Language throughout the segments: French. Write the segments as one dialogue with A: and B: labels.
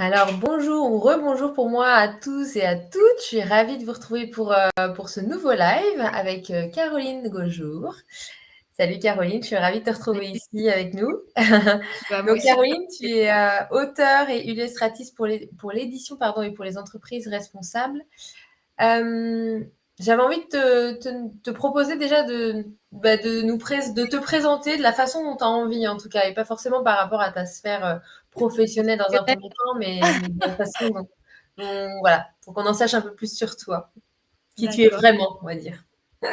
A: Alors bonjour ou rebonjour pour moi à tous et à toutes. Je suis ravie de vous retrouver pour ce nouveau live avec Caroline Gaujour. Salut Caroline, je suis ravie de te retrouver ici avec nous.
B: Moi
A: Donc
B: aussi.
A: Caroline, tu es auteure et illustratrice pour l'édition et pour les entreprises responsables. Euh, J'avais envie de te proposer déjà de te présenter de la façon dont tu as envie, en tout cas, et pas forcément par rapport à ta sphère professionnelle dans un premier temps, mais de la façon voilà, pour qu'on en sache un peu plus sur toi, qui tu es
B: D'accord.
A: vraiment, on va dire.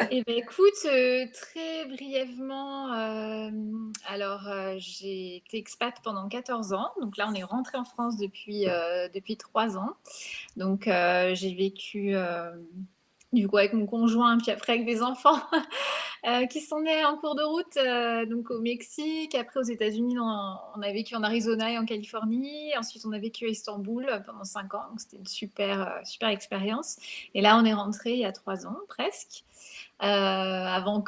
B: Eh bien, écoute, très brièvement, j'ai été expat pendant 14 ans. Donc là, on est rentré en France depuis 3 ans. Donc, j'ai vécu du coup avec mon conjoint, puis après avec des enfants qui sont nés en cours de route, donc au Mexique. Après, aux États-Unis, on a vécu en Arizona et en Californie. Ensuite, on a vécu à Istanbul pendant 5 ans. Donc, c'était une super expérience. Et là, on est rentré il y a 3 ans presque. Avant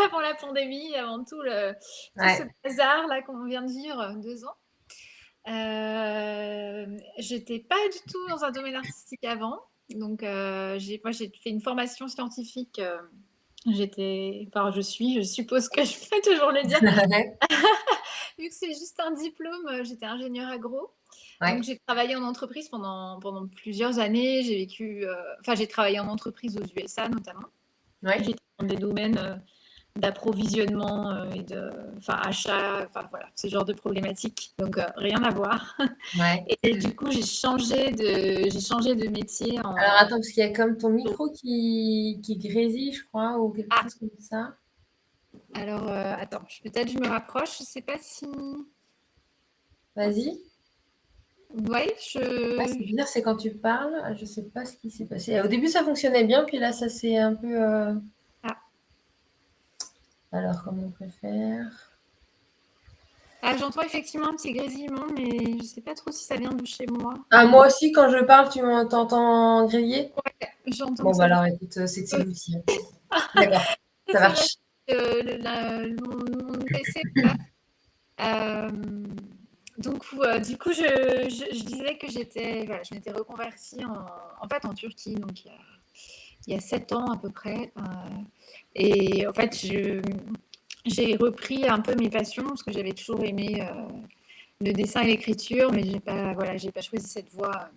B: avant la pandémie, avant tout ce
A: Ouais.
B: bazar là qu'on vient de vivre, 2 ans. J'étais pas du tout dans un domaine artistique avant, donc j'ai fait une formation scientifique. Je suppose que je peux toujours le dire, vu que c'est juste un diplôme. J'étais ingénieure agro, donc
A: Ouais.
B: j'ai travaillé en entreprise pendant plusieurs années. J'ai travaillé en entreprise aux USA notamment.
A: Ouais.
B: J'étais dans des domaines d'approvisionnement achat, voilà, ce genre de problématiques. Donc rien à voir.
A: Ouais.
B: Et du coup, j'ai changé de métier
A: Alors
B: en.
A: attends, parce qu'il y a comme ton micro qui grésille, je crois, ou quelque
B: Ah,
A: chose comme ça.
B: alors attends, peut-être je me rapproche. Je sais pas si.
A: Vas-y.
B: Ouais,
A: Ouais, c'est bizarre, c'est quand tu parles, je sais pas ce qui s'est passé. Au début, ça fonctionnait bien, puis là, ça s'est un peu.
B: Ah.
A: Alors, comment on peut faire?
B: J'entends effectivement un petit grésillement, mais je sais pas trop si ça vient de chez moi.
A: Ah, moi aussi, quand je parle, tu m'entends griller?
B: Ouais, j'entends
A: Bon,
B: que
A: bah
B: ça
A: alors, écoute, c'est que c'est
B: euh,
A: l'outil. D'accord, ça
B: c'est vrai
A: marche.
B: que mon PC. Euh, du coup, je disais que voilà, je m'étais reconvertie en Turquie, donc il y a 7 ans à peu près. Et en fait, j'ai repris un peu mes passions parce que j'avais toujours aimé le dessin et l'écriture, mais j'ai pas choisi cette voie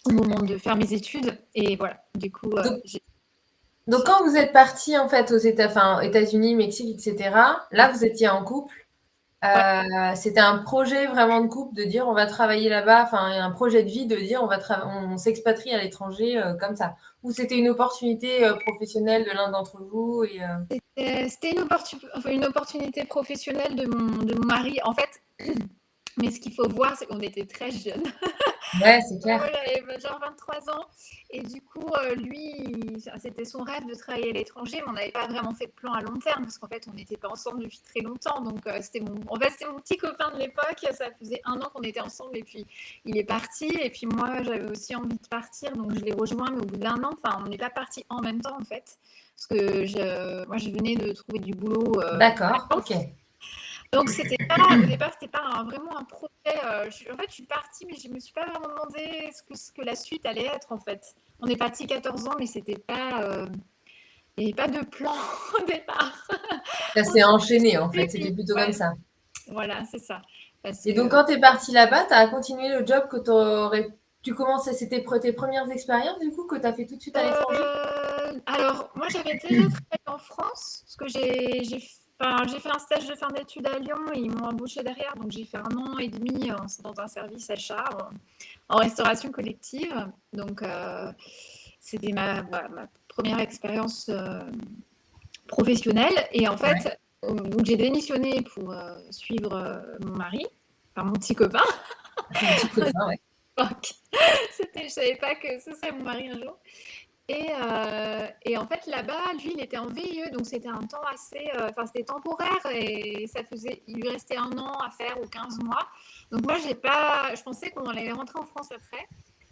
B: au moment de faire mes études. Et voilà, du coup,
A: Donc,
B: j'ai.
A: donc, quand vous êtes parti, en fait, aux États-Unis, Mexique, etc., là, vous étiez en couple.
B: Ouais.
A: C'était un projet vraiment de couple de dire on va travailler là-bas, enfin un projet de vie de dire on s'expatrie à l'étranger comme ça. Ou c'était une opportunité professionnelle de l'un d'entre vous
B: C'était une opportunité professionnelle de mon mari. En fait, mais ce qu'il faut voir, c'est qu'on était très jeunes.
A: Ouais, c'est
B: Moi,
A: clair.
B: j'avais genre 23 ans. Et du coup, lui, c'était son rêve de travailler à l'étranger, mais on n'avait pas vraiment fait de plan à long terme, parce qu'en fait, on n'était pas ensemble depuis très longtemps. Donc, c'était mon petit copain de l'époque. Ça faisait 1 an qu'on était ensemble, et puis il est parti. Et puis moi, j'avais aussi envie de partir, donc je l'ai rejoint, mais au bout d'1 an, enfin, on n'est pas partis en même temps, en fait. Parce que moi, je venais de trouver du boulot à
A: D'accord,
B: Lyon.
A: ok.
B: Donc, au départ, c'était pas vraiment un projet. En fait, je suis partie, mais je me suis pas vraiment demandé ce que la suite allait être, en fait. On est parti 14 ans, mais c'était pas. Il n'y avait pas de plan au départ.
A: Ça
B: On
A: s'est
B: s'est
A: enchaîné en fait,
B: dit,
A: c'était plutôt comme
B: ouais,
A: ça.
B: voilà, c'est ça. Parce
A: Et donc
B: que.
A: quand tu es parti là-bas, tu as continué le job tu commençais, c'était tes premières expériences du coup que tu as fait tout de suite à l'étranger?
B: Alors, moi, j'avais déjà travaillé en France, parce que j'ai fait un stage de fin d'études à Lyon et ils m'ont embauché derrière. Donc, j'ai fait 1 an et demi dans un service achat en restauration collective. Donc, c'était voilà, ma première expérience professionnelle. Et en
A: Ouais,
B: fait, donc j'ai démissionné pour suivre mon mari, enfin mon petit copain.
A: ton petit copain, ouais.
B: Donc, je savais pas que ce serait mon mari un jour. Et en fait, là-bas, lui, il était en VIE, donc c'était un temps assez. Enfin, c'était temporaire et il lui restait 1 an à faire ou 15 mois. Donc, moi, je pensais qu'on allait rentrer en France après.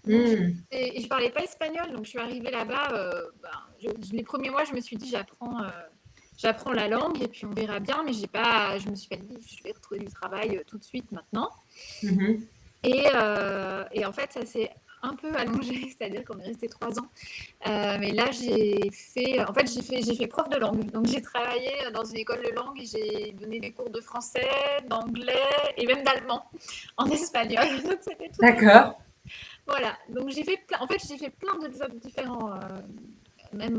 B: Donc,
A: Hmm.
B: et je parlais pas espagnol, donc je suis arrivée là-bas. Les premiers mois, je me suis dit, j'apprends la langue et puis on verra bien, mais je me suis pas dit, je vais retrouver du travail tout de suite maintenant.
A: Mhm.
B: Et en fait, ça s'est un peu allongé, c'est-à-dire qu'on est resté 3 ans. Mais là, j'ai fait prof de langue. Donc, j'ai travaillé dans une école de langue et j'ai donné des cours de français, d'anglais et même d'allemand en espagnol. Donc, c'était tout un peu.
A: D'accord.
B: Voilà. Donc, j'ai fait plein de jobs différents. Même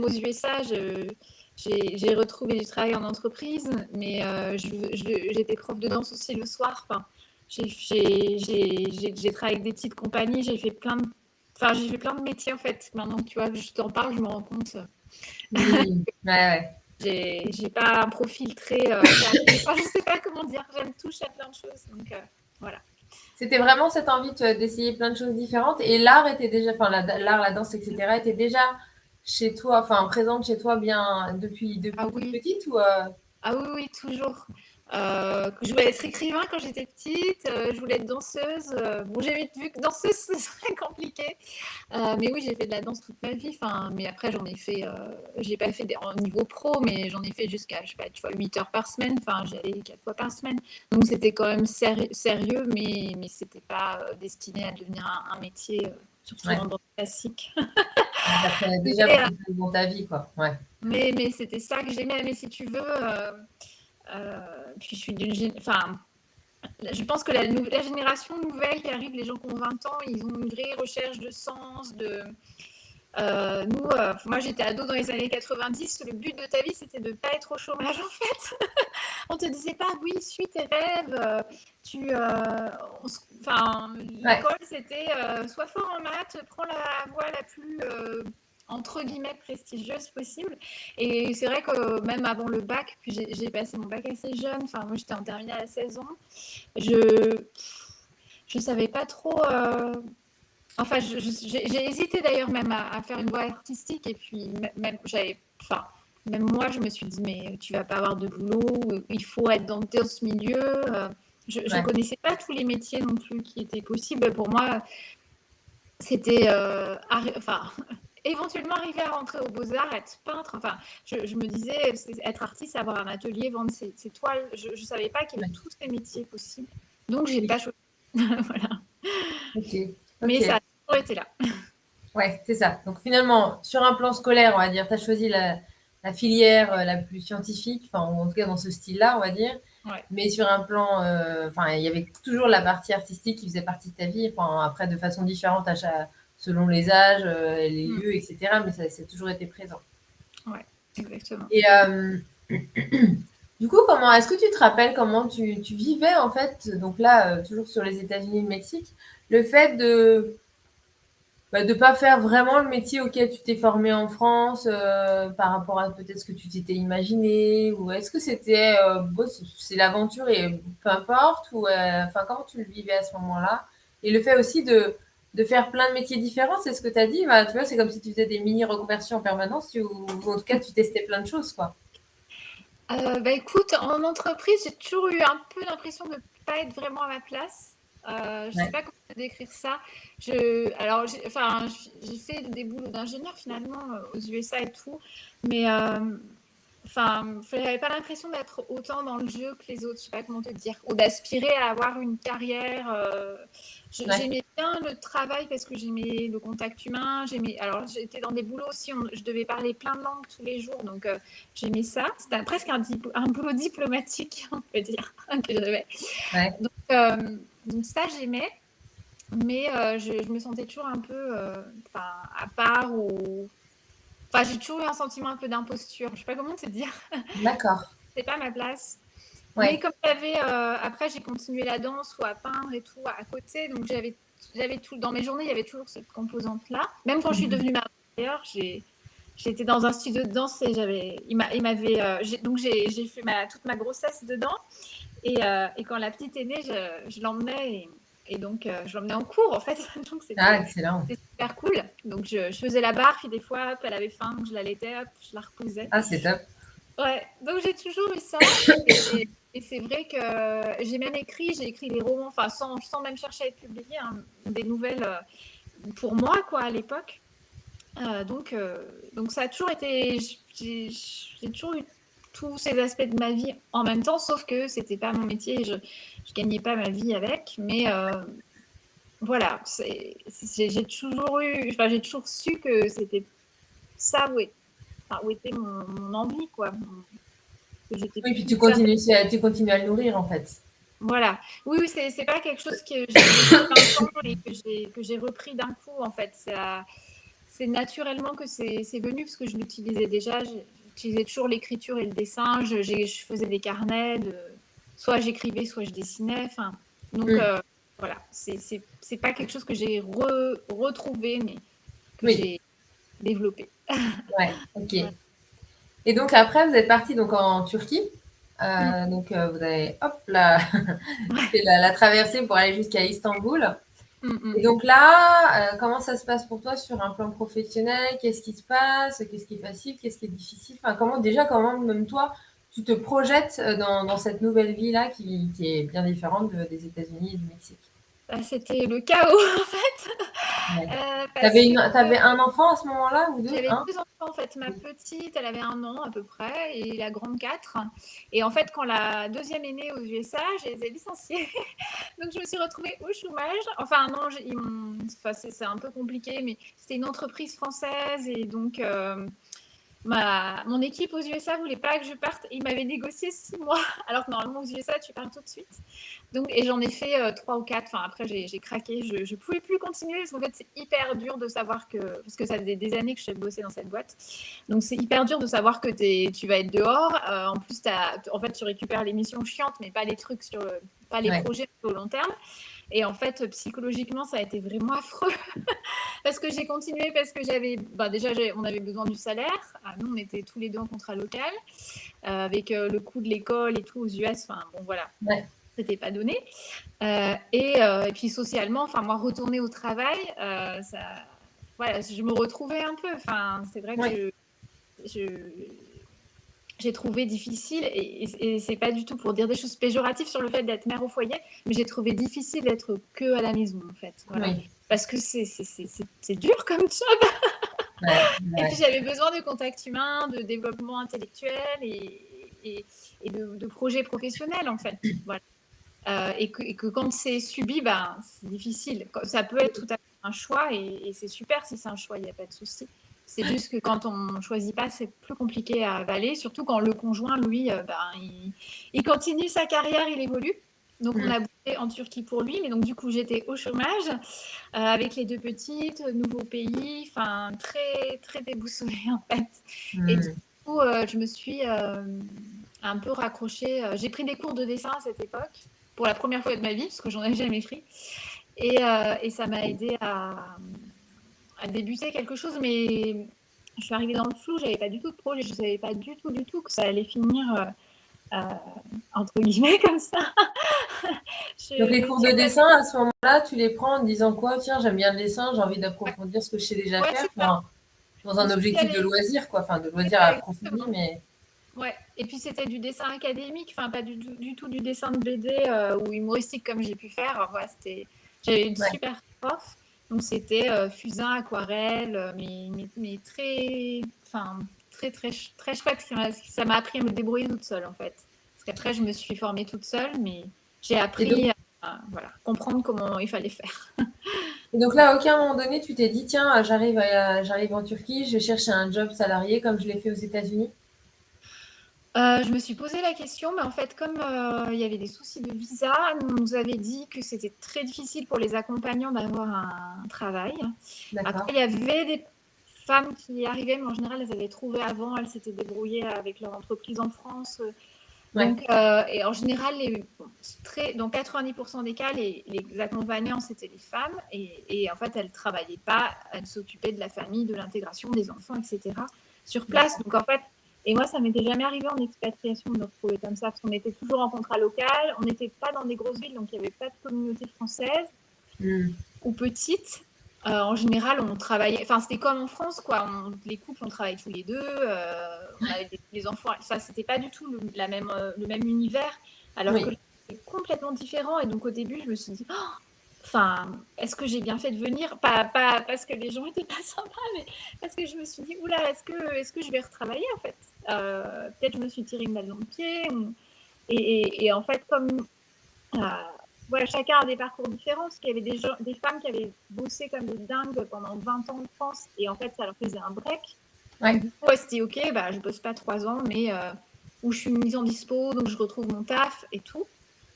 B: aux USA, j'ai retrouvé du travail en entreprise, mais j'étais prof de danse aussi le soir. Enfin, j'ai travaillé avec des petites compagnies, j'ai fait plein de métiers en fait. Maintenant que tu vois, je t'en parle, je me rends compte.
A: Oui, ouais, ouais.
B: J'ai pas un profil très fermé. Enfin, je sais pas comment dire. J'aime toucher à plein de choses. Donc voilà.
A: C'était vraiment cette envie d'essayer plein de choses différentes. Et l'art était déjà, enfin, l'art, la danse, etc., était déjà chez toi, enfin, présente chez toi bien
B: Ah
A: depuis toute
B: oui.
A: petite ou
B: Ah oui, oui, toujours. Je voulais être écrivain quand j'étais petite, je voulais être danseuse. Bon, j'ai vite vu que danseuse, ce serait compliqué. Mais oui, j'ai fait de la danse toute ma vie. Enfin, mais après, j'ai pas fait en niveau pro, mais j'en ai fait jusqu'à, je sais pas, tu vois, 8 heures par semaine. Enfin, j'allais 4 fois par semaine. Donc, c'était quand même sérieux, mais c'était pas destiné à devenir un métier, surtout
A: ouais,
B: en danse classique.
A: ça prenait déjà
B: Mais,
A: beaucoup de place dans ta vie, quoi. Ouais.
B: mais c'était ça que j'aimais. Mais si tu veux, puis je suis enfin, je pense que la génération nouvelle qui arrive, les gens qui ont 20 ans, ils ont une vraie recherche de sens, moi j'étais ado dans les années 90, le but de ta vie c'était de ne pas être au chômage en fait. On te disait pas oui, suis tes rêves, enfin,
A: Ouais.
B: l'école c'était sois fort en maths, prends la voie la plus entre guillemets prestigieuse possible. Et c'est vrai que même avant le bac, puis j'ai passé mon bac assez jeune, enfin moi j'étais en terminale à 16 ans, je savais pas trop. Enfin, j'ai hésité d'ailleurs même à faire une voie artistique et puis enfin, même moi je me suis dit mais tu vas pas avoir de boulot, il faut être dans ce milieu. Je
A: Ouais.
B: connaissais pas tous les métiers non plus qui étaient possibles. Pour moi, c'était enfin éventuellement arriver à rentrer aux Beaux-Arts, être peintre. Enfin, je me disais être artiste, avoir un atelier, vendre ses toiles. Je savais pas qu'il y
A: Ouais.
B: avait tous ces métiers possibles. Donc j'ai
A: Oui.
B: pas choisi. Voilà.
A: Ok.
B: Mais ça a
A: Ok.
B: toujours été là.
A: Ouais, c'est ça. Donc finalement, sur un plan scolaire, on va dire, tu as choisi la filière la plus scientifique, enfin, ou en tout cas dans ce style-là, on va dire.
B: Ouais.
A: Mais sur un plan, enfin, il y avait toujours la partie artistique qui faisait partie de ta vie, enfin, après de façon différente selon les âges, les
B: Mm.
A: lieux, etc. Mais ça a toujours été présent.
B: Ouais, exactement.
A: Et du coup, est-ce que tu te rappelles comment tu vivais en fait, donc là, toujours sur les États-Unis et le Mexique, le fait de pas faire vraiment le métier auquel tu t'es formé en France par rapport à peut-être ce que tu t'étais imaginé ou est-ce que c'était bon, c'est l'aventure et peu importe ou enfin comment tu le vivais à ce moment-là et le fait aussi de faire plein de métiers différents c'est ce que tu as dit bah, tu vois c'est comme si tu faisais des mini reconversions en permanence ou en tout cas tu testais plein de choses quoi.
B: Bah écoute, en entreprise, j'ai toujours eu un peu l'impression de ne pas être vraiment à ma place. Je sais
A: Ouais.
B: pas comment décrire ça. Alors, enfin, j'ai fait des boulots d'ingénieur finalement aux USA et tout, mais enfin, j'avais pas l'impression d'être autant dans le jeu que les autres. Je sais pas comment te dire, ou d'aspirer à avoir une carrière.
A: Ouais.
B: J'aimais bien le travail parce que j'aimais le contact humain. Alors j'étais dans des boulots aussi, je devais parler plein de langues tous les jours, donc j'aimais ça. C'était presque un boulot diplomatique, on peut dire, que j'avais.
A: Ouais.
B: Donc ça j'aimais, mais je me sentais toujours un peu, enfin, à part ou. Enfin, j'ai toujours eu un sentiment un peu d'imposture. Je sais pas comment te dire.
A: D'accord.
B: C'est pas ma place. Mais
A: Ouais.
B: comme après j'ai continué la danse ou à peindre et tout à côté, donc j'avais tout dans mes journées, il y avait toujours cette composante là. Même quand je suis
A: Mhm.
B: devenue maman d'ailleurs, j'étais dans un studio de danse et il m'avait donc j'ai fait toute ma grossesse dedans et quand la petite est née, je l'emmenais et donc je l'emmenais en cours en fait. Donc
A: Ah
B: c'était
A: excellent.
B: super cool. Donc je faisais la barre, puis des fois hop, elle avait faim, donc je l'allaitais, hop, je la reposais.
A: Ah c'est top.
B: Ouais, donc j'ai toujours eu ça. Et c'est vrai que j'ai écrit des romans, enfin sans même chercher à être publié, hein, des nouvelles pour moi, quoi, à l'époque. Donc ça a toujours été, j'ai toujours eu tous ces aspects de ma vie en même temps, sauf que c'était pas mon métier, je gagnais pas ma vie avec, voilà, j'ai toujours eu, enfin, j'ai toujours su que c'était ça où était mon envie, quoi. Que j'étais
A: Oui, puis
B: plus certaine.
A: tu continues à le nourrir, en fait.
B: Voilà. Oui, oui, c'est pas quelque chose que j'ai fait depuis 20 ans et que j'ai repris d'un coup, en fait. C'est naturellement que c'est venu parce que je l'utilisais déjà. J'utilisais toujours l'écriture et le dessin. Je faisais des carnets. Soit j'écrivais, soit je dessinais. Enfin, donc,
A: Mm.
B: voilà. C'est pas quelque chose que j'ai retrouvé, mais que
A: Oui,
B: j'ai développé.
A: ouais, ok.
B: Voilà.
A: Et donc après, vous êtes parti donc en Turquie.
B: Mm.
A: Donc vous avez hop là fait la traversée pour aller jusqu'à Istanbul.
B: Mm,
A: Et
B: mm.
A: donc là, comment ça se passe pour toi sur un plan professionnel? Qu'est-ce qui se passe? Qu'est-ce qui est facile? Qu'est-ce qui est difficile? Enfin, comment même toi, tu te projettes dans cette nouvelle vie là qui est bien différente des États-Unis et du Mexique?
B: Bah, c'était le chaos, en fait.
A: Ouais.
B: Parce que
A: T'avais un enfant à ce moment-là ou deux?
B: j'avais
A: Un?
B: 2 enfants, en fait. Ma petite, elle avait 1 an à peu près et la grande 4. Et en fait, quand la deuxième est née aux USA, je les ai licenciés. Donc, je me suis retrouvée au chômage. Enfin, non, enfin, c'est un peu compliqué, mais c'était une entreprise française et donc mon équipe aux USA voulait pas que je parte. Ils m'avaient négocié 6 mois, alors que normalement aux USA, tu pars tout de suite. Donc, et j'en ai fait 3 ou 4. Enfin, après, j'ai craqué. Je pouvais plus continuer parce qu'en fait, c'est hyper dur de savoir que. Parce que ça faisait des années que je bossais dans cette boîte. Donc, c'est hyper dur de savoir que tu vas être dehors. En plus, en fait, tu récupères les missions chiantes, mais pas les trucs pas les
A: Ouais.
B: projets au long terme. Et en fait, psychologiquement, ça a été vraiment affreux parce que j'ai continué parce que déjà, on avait besoin du salaire. Nous, on était tous les deux en contrat local avec le coût de l'école et tout aux US. Enfin, bon, voilà,
A: Ouais.
B: c'était pas donné. Et puis socialement, enfin, moi, retourner au travail, voilà, je me retrouvais un peu. Enfin, c'est vrai
A: Ouais.
B: que je, j'ai trouvé difficile, et c'est pas du tout pour dire des choses péjoratives sur le fait d'être mère au foyer, mais j'ai trouvé difficile d'être que à la maison, en fait. Voilà.
A: Oui.
B: Parce que c'est dur comme job.
A: Ouais.
B: Et puis
A: Ouais.
B: j'avais besoin de contact humain, de développement intellectuel et de projets professionnels, en fait. Voilà. Et que quand c'est subi, ben, c'est difficile. Ça peut être tout à fait un choix et c'est super si c'est un choix, il n'y a pas de souci. C'est juste que quand on ne choisit pas, c'est plus compliqué à avaler, surtout quand le conjoint, lui, il continue sa carrière, il évolue. Donc on
A: Mm.
B: a bougé en Turquie pour lui, mais donc du coup j'étais au chômage avec les 2 petites, nouveau pays, enfin très très déboussolée en fait. Et du
A: Mm.
B: coup je me suis un peu raccrochée. J'ai pris des cours de dessin à cette époque pour la première fois de ma vie, parce que j'en avais jamais pris. Et ça m'a aidé à débuter quelque chose, mais je suis arrivée dans le flou, j'avais pas du tout de projet, je savais pas du tout que ça allait finir entre guillemets comme ça.
A: Donc les
B: Je
A: cours
B: suis
A: de
B: passée.
A: dessin, à ce moment-là, tu les prends en te disant quoi? Tiens, j'aime bien le dessin, j'ai envie d'approfondir ce que je sais déjà
B: Ouais,
A: faire.
B: c'est ça.
A: Enfin, dans
B: Je
A: un
B: me suis dit,
A: objectif de
B: allez,
A: loisir, quoi. Enfin, de
B: c'est
A: loisir
B: ça
A: approfondi,
B: exactement.
A: mais
B: Ouais. Et puis c'était du dessin académique, enfin pas du tout du dessin de BD ou humoristique comme j'ai pu faire. Alors, voilà, j'avais une
A: ouais.
B: super prof, donc c'était fusain, aquarelle, mais très, enfin très très très chouette. Ça m'a appris à me débrouiller toute seule en fait. Parce qu'après je me suis formée toute seule, mais j'ai
A: Et donc,
B: appris à voilà, comprendre comment il fallait faire.
A: et donc là, à aucun moment donné, tu t'es dit, tiens, j'arrive en Turquie, je vais chercher un job salarié comme je l'ai fait aux États-Unis.
B: Je me suis posé la question, mais en fait, comme il y avait des soucis de visa, on nous avait dit que c'était très difficile pour les accompagnants d'avoir un travail. Après,
A: D'accord.
B: il y avait des femmes qui y arrivaient, mais en général, elles avaient trouvé avant, elles s'étaient débrouillées avec leur entreprise en France.
A: Ouais.
B: Donc, et en général, dans 90% des cas, les accompagnants, c'était les femmes. Et en fait, elles ne travaillaient pas, elles s'occupaient de la famille, de l'intégration des enfants, etc. sur place.
A: D'accord.
B: Donc, en fait, et moi, ça m'était jamais arrivé en expatriation de me retrouver comme ça, parce qu'on était toujours en contrat local, on n'était pas dans des grosses villes, donc il n'y avait pas de communauté française
A: Mm.
B: ou petite. En général, on travaillait, enfin, c'était comme en France, quoi. Les couples, on travaillait tous les deux, on avait les enfants, ça, c'était pas du tout le même univers, alors que
A: Oui.
B: c'est complètement différent. Et donc, au début, je me suis dit, oh, enfin, est-ce que j'ai bien fait de venir? Pas parce que les gens étaient pas sympas, mais parce que je me suis dit, oula, est-ce que je vais retravailler, en fait? Peut-être je me suis tiré une balle dans le pied. Et en fait, comme voilà, chacun a des parcours différents, parce qu'il y avait des femmes qui avaient bossé comme des dingues pendant 20 ans en France, et en fait, ça leur faisait un break.
A: Ouais.
B: Du coup, c'était OK, bah, je bosse pas 3 ans, mais où je suis mise en dispo, donc je retrouve mon taf et tout.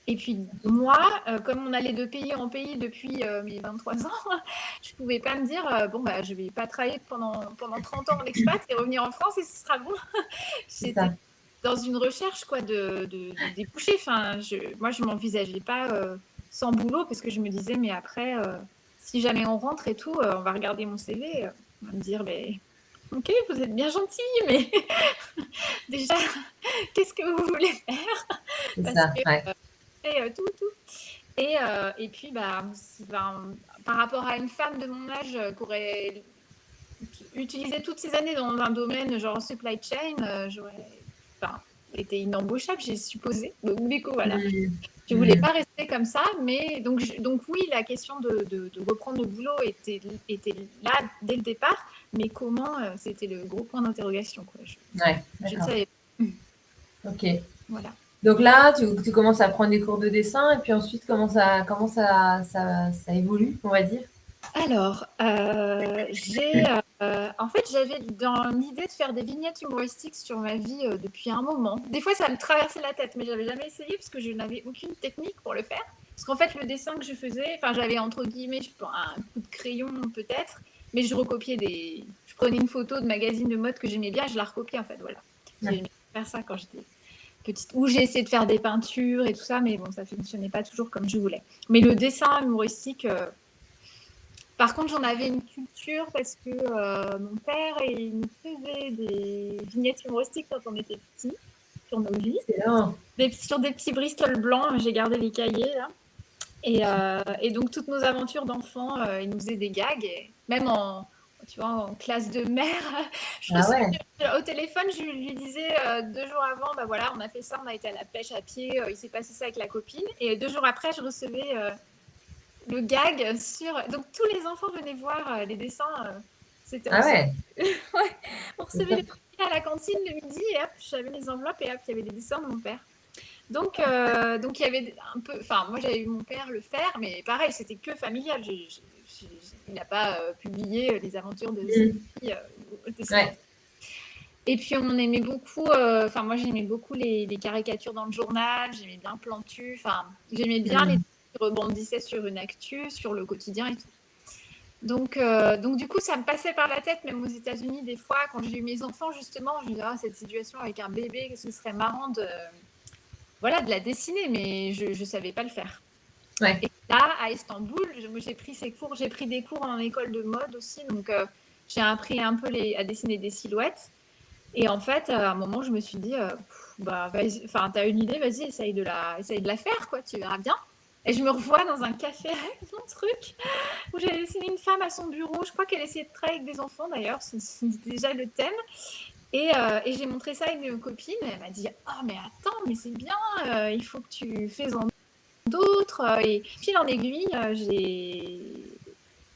B: Et puis moi, comme on allait de pays en pays depuis mes 23 ans, je pouvais pas me dire, bon, bah, je vais pas travailler pendant 30 ans en expat et revenir en France et ce sera bon.
A: C'est
B: J'étais
A: ça.
B: dans une recherche quoi, de déboucher. Enfin, moi, je m'envisageais pas sans boulot parce que je me disais, mais après, si jamais on rentre et tout, on va regarder mon CV, on va me dire, mais ok, vous êtes bien gentil, mais déjà, qu'est-ce que vous voulez faire?
A: C'est
B: Parce
A: ça.
B: que
A: Ouais.
B: tout. Et puis, bah, par rapport à une femme de mon âge qui aurait utilisé toutes ces années dans un domaine genre supply chain, j'aurais été inembauchable, j'ai supposé. Donc, du coup, voilà. Je voulais pas rester comme ça, mais donc oui, la question de reprendre le boulot était là dès le départ, mais comment, c'était le gros point d'interrogation.
A: Ouais,
B: Je ne
A: d'accord.
B: savais pas.
A: Ok.
B: Voilà.
A: Donc là, tu commences à prendre des cours de dessin et puis ensuite, ça évolue, on va dire?
B: Alors, en fait, j'avais dans l'idée de faire des vignettes humoristiques sur ma vie depuis un moment. Des fois, ça me traversait la tête, mais j'avais jamais essayé parce que je n'avais aucune technique pour le faire. Parce qu'en fait, le dessin que je faisais, enfin, j'avais entre guillemets, un coup de crayon peut-être, mais je recopiais je prenais une photo de magazine de mode que j'aimais bien, et je la recopiais en fait, voilà.
A: Ouais.
B: J'ai faire ça quand j'étais petite. Ou j'ai essayé de faire des peintures et tout ça, mais bon, ça fonctionnait pas toujours comme je voulais. Mais le dessin humoristique, par contre, j'en avais une culture parce que mon père, il nous faisait des vignettes humoristiques quand on était petits, sur nos vies.
A: Excellent.
B: Sur des petits Bristol blancs, j'ai gardé les cahiers là. Et donc, toutes nos aventures d'enfants, il nous faisait des gags. Et même tu vois, en classe de mère,
A: Ah ouais.
B: au téléphone, je lui disais 2 jours avant, bah voilà, on a fait ça, on a été à la pêche à pied, il s'est passé ça avec la copine. Et 2 jours après, je recevais le gag sur. Donc tous les enfants venaient voir les dessins. C'était
A: Ah ouais.
B: ouais, on recevait les prix à la cantine le midi et hop, j'avais les enveloppes et hop, il y avait des dessins de mon père. Donc il y avait un peu. Enfin, moi j'avais vu mon père le faire, mais pareil, c'était que familial. Il n'a pas publié les aventures de ses filles
A: Ouais.
B: Et puis on aimait beaucoup. Enfin, moi j'aimais beaucoup les caricatures dans le journal. J'aimais bien Plantu. Enfin, j'aimais bien les qui rebondissaient sur une actu, sur le quotidien et tout. Donc du coup, ça me passait par la tête, même aux États-Unis, des fois, quand j'ai eu mes enfants, justement, je me disais, cette situation avec un bébé, ce serait marrant de la dessiner, mais je ne savais pas le faire.
A: Ouais.
B: Et là, à Istanbul, j'ai pris ces cours, j'ai pris des cours en école de mode aussi, donc j'ai appris un peu à dessiner des silhouettes. Et en fait, à un moment, je me suis dit, bah, vas-y, enfin, t'as une idée, vas-y, essaye de la faire, quoi, tu verras bien. Et je me revois dans un café avec mon truc, où j'ai dessiné une femme à son bureau. Je crois qu'elle essayait de travailler avec des enfants, d'ailleurs, c'est déjà le thème. Et j'ai montré ça à une copine, et elle m'a dit, oh, mais attends, mais c'est bien, il faut que tu fasses en d'autres. Et fil en aiguille,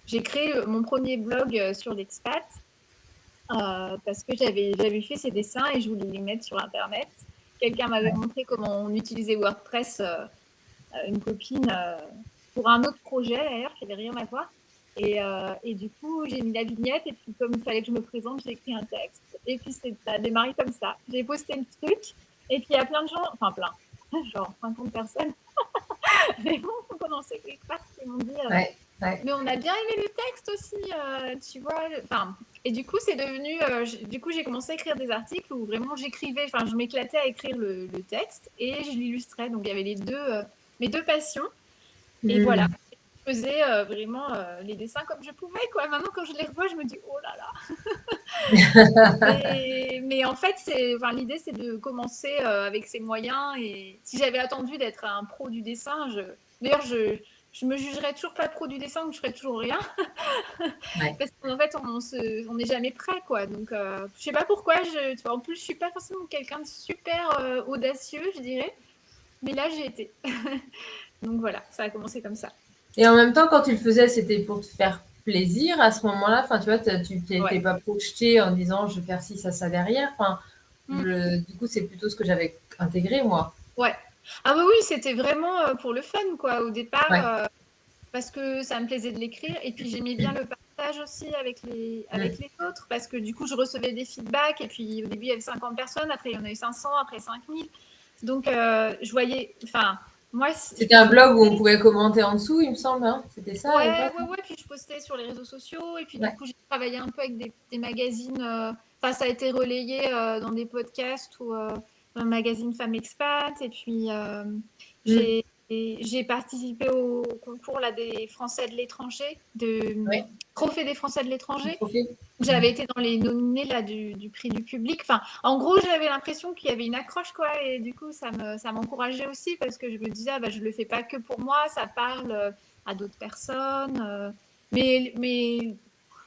B: j'ai créé mon premier blog sur l'expat. Parce que j'avais fait ces dessins et je voulais les mettre sur Internet. Quelqu'un m'avait montré comment on utilisait WordPress, une copine, pour un autre projet d'ailleurs qui n'avait rien à voir. Et du coup, j'ai mis la vignette et puis comme il fallait que je me présente, j'ai écrit un texte. Et puis ça a démarré comme ça. J'ai posté le truc et puis il y a plein de gens, enfin plein, genre 50 personnes, mais bon, on commençait quelque part qui m'ont dit mais on a bien aimé le texte aussi, tu vois. Enfin, et du coup, c'est devenu. Du coup, j'ai commencé à écrire des articles où vraiment j'écrivais. Enfin, je m'éclatais à écrire le texte et je l'illustrais. Donc, il y avait mes deux passions. Et voilà, je faisais vraiment les dessins comme je pouvais, quoi. Maintenant, quand je les revois, je me dis oh là là. mais en fait, l'idée, c'est de commencer avec ses moyens. Et si j'avais attendu d'être un pro du dessin, d'ailleurs, je me jugerais toujours pas pro du dessin, donc je ferais toujours rien. Parce qu'en fait, on n'est jamais prêt, quoi. Donc, je sais pas pourquoi. Tu vois, en plus, je suis pas forcément quelqu'un de super audacieux, je dirais. Mais là, j'ai été. Donc voilà, ça a commencé comme ça.
A: Et en même temps, quand tu le faisais, c'était pour te faire plaisir à ce moment-là. Enfin, tu vois, tu n'étais pas projeté en disant je vais faire ci, ça derrière. Enfin, du coup, c'est plutôt ce que j'avais intégré, moi.
B: Ouais. Ah oui, oui, c'était vraiment pour le fun, quoi, au départ,
A: Ouais.
B: parce que ça me plaisait de l'écrire. Et puis j'aimais bien le partage aussi avec les autres, parce que du coup, je recevais des feedbacks. Et puis au début, il y avait 50 personnes, après, il y en a eu 500, après 5000. Donc, je voyais, enfin, moi,
A: C'était un blog où on pouvait commenter en dessous, il me semble, hein. C'était ça à
B: ouais,
A: l'époque?
B: ouais, ouais. Puis je postais sur les réseaux sociaux. Et puis du
A: Ouais.
B: coup, j'ai travaillé un peu avec des magazines. Enfin, ça a été relayé dans des podcasts ou dans le magazine Femmes Expat. Et puis,
A: Mm.
B: j'ai participé au concours là, des Français de l'étranger, de
A: Ouais.
B: Trophée des Français de
A: Le
B: l'étranger.
A: trophée. Mm.
B: J'avais été dans les nominés là, du prix du public. Enfin, en gros, j'avais l'impression qu'il y avait une accroche, quoi. Et du coup, ça m'encourageait aussi parce que je me disais, ah, bah, je le fais pas que pour moi, ça parle à d'autres personnes. Mais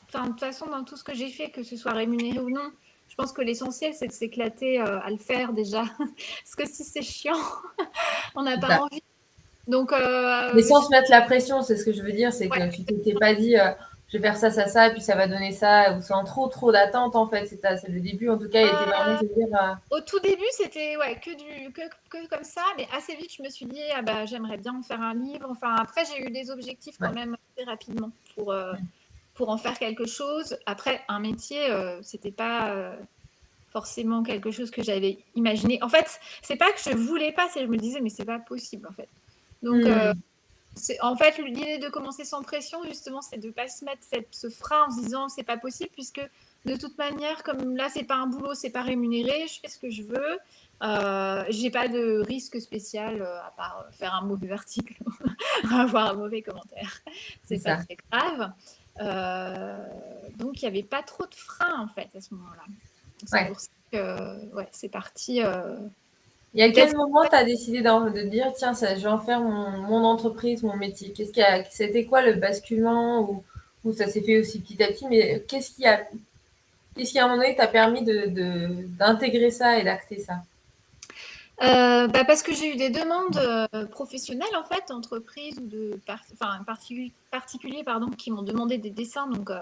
B: enfin, de toute façon, dans tout ce que j'ai fait, que ce soit rémunéré ou non, je pense que l'essentiel, c'est de s'éclater à le faire déjà. Parce que si c'est chiant, on n'a
A: C'est
B: pas
A: ça.
B: envie. Donc,
A: Mais sans se mettre la pression, c'est ce que je veux dire, c'est
B: ouais.
A: que tu t'étais pas dit je vais faire ça, ça, ça, et puis ça va donner ça, ou sans trop d'attente en fait. C'est le début en tout cas, il était vraiment
B: Euh,
A: de dire
B: Au tout début, c'était ouais, que comme ça, mais assez vite, je me suis dit, ah bah, j'aimerais bien en faire un livre. Enfin, après, j'ai eu des objectifs quand
A: ouais.
B: même assez rapidement pour en faire quelque chose. Après, un métier, c'était pas forcément quelque chose que j'avais imaginé. En fait, c'est pas que je voulais pas, c'est que je me disais, mais c'est pas possible en fait. Donc,
A: Mm.
B: en fait, l'idée de commencer sans pression, justement, c'est de ne pas se mettre ce frein en se disant c'est pas possible, puisque de toute manière, comme là, c'est pas un boulot, c'est pas rémunéré, je fais ce que je veux. J'ai pas de risque spécial à part faire un mauvais article ou avoir un mauvais commentaire.
A: C'est
B: C'est pas
A: ça.
B: très grave. Donc il n'y avait pas trop de freins en fait à ce moment-là. C'est
A: Ouais.
B: pour ça que ouais, c'est parti.
A: Et à quel
B: Qu'est-ce
A: moment tu as décidé de dire tiens, ça, je vais en faire mon entreprise, mon métier? C'était quoi le basculement ou ça s'est fait aussi petit à petit, mais qu'est-ce qui à un moment donné t'a permis d'intégrer ça et d'acter ça?
B: Bah parce que j'ai eu des demandes professionnelles en fait, d'entreprises ou particuliers pardon, qui m'ont demandé des dessins. Donc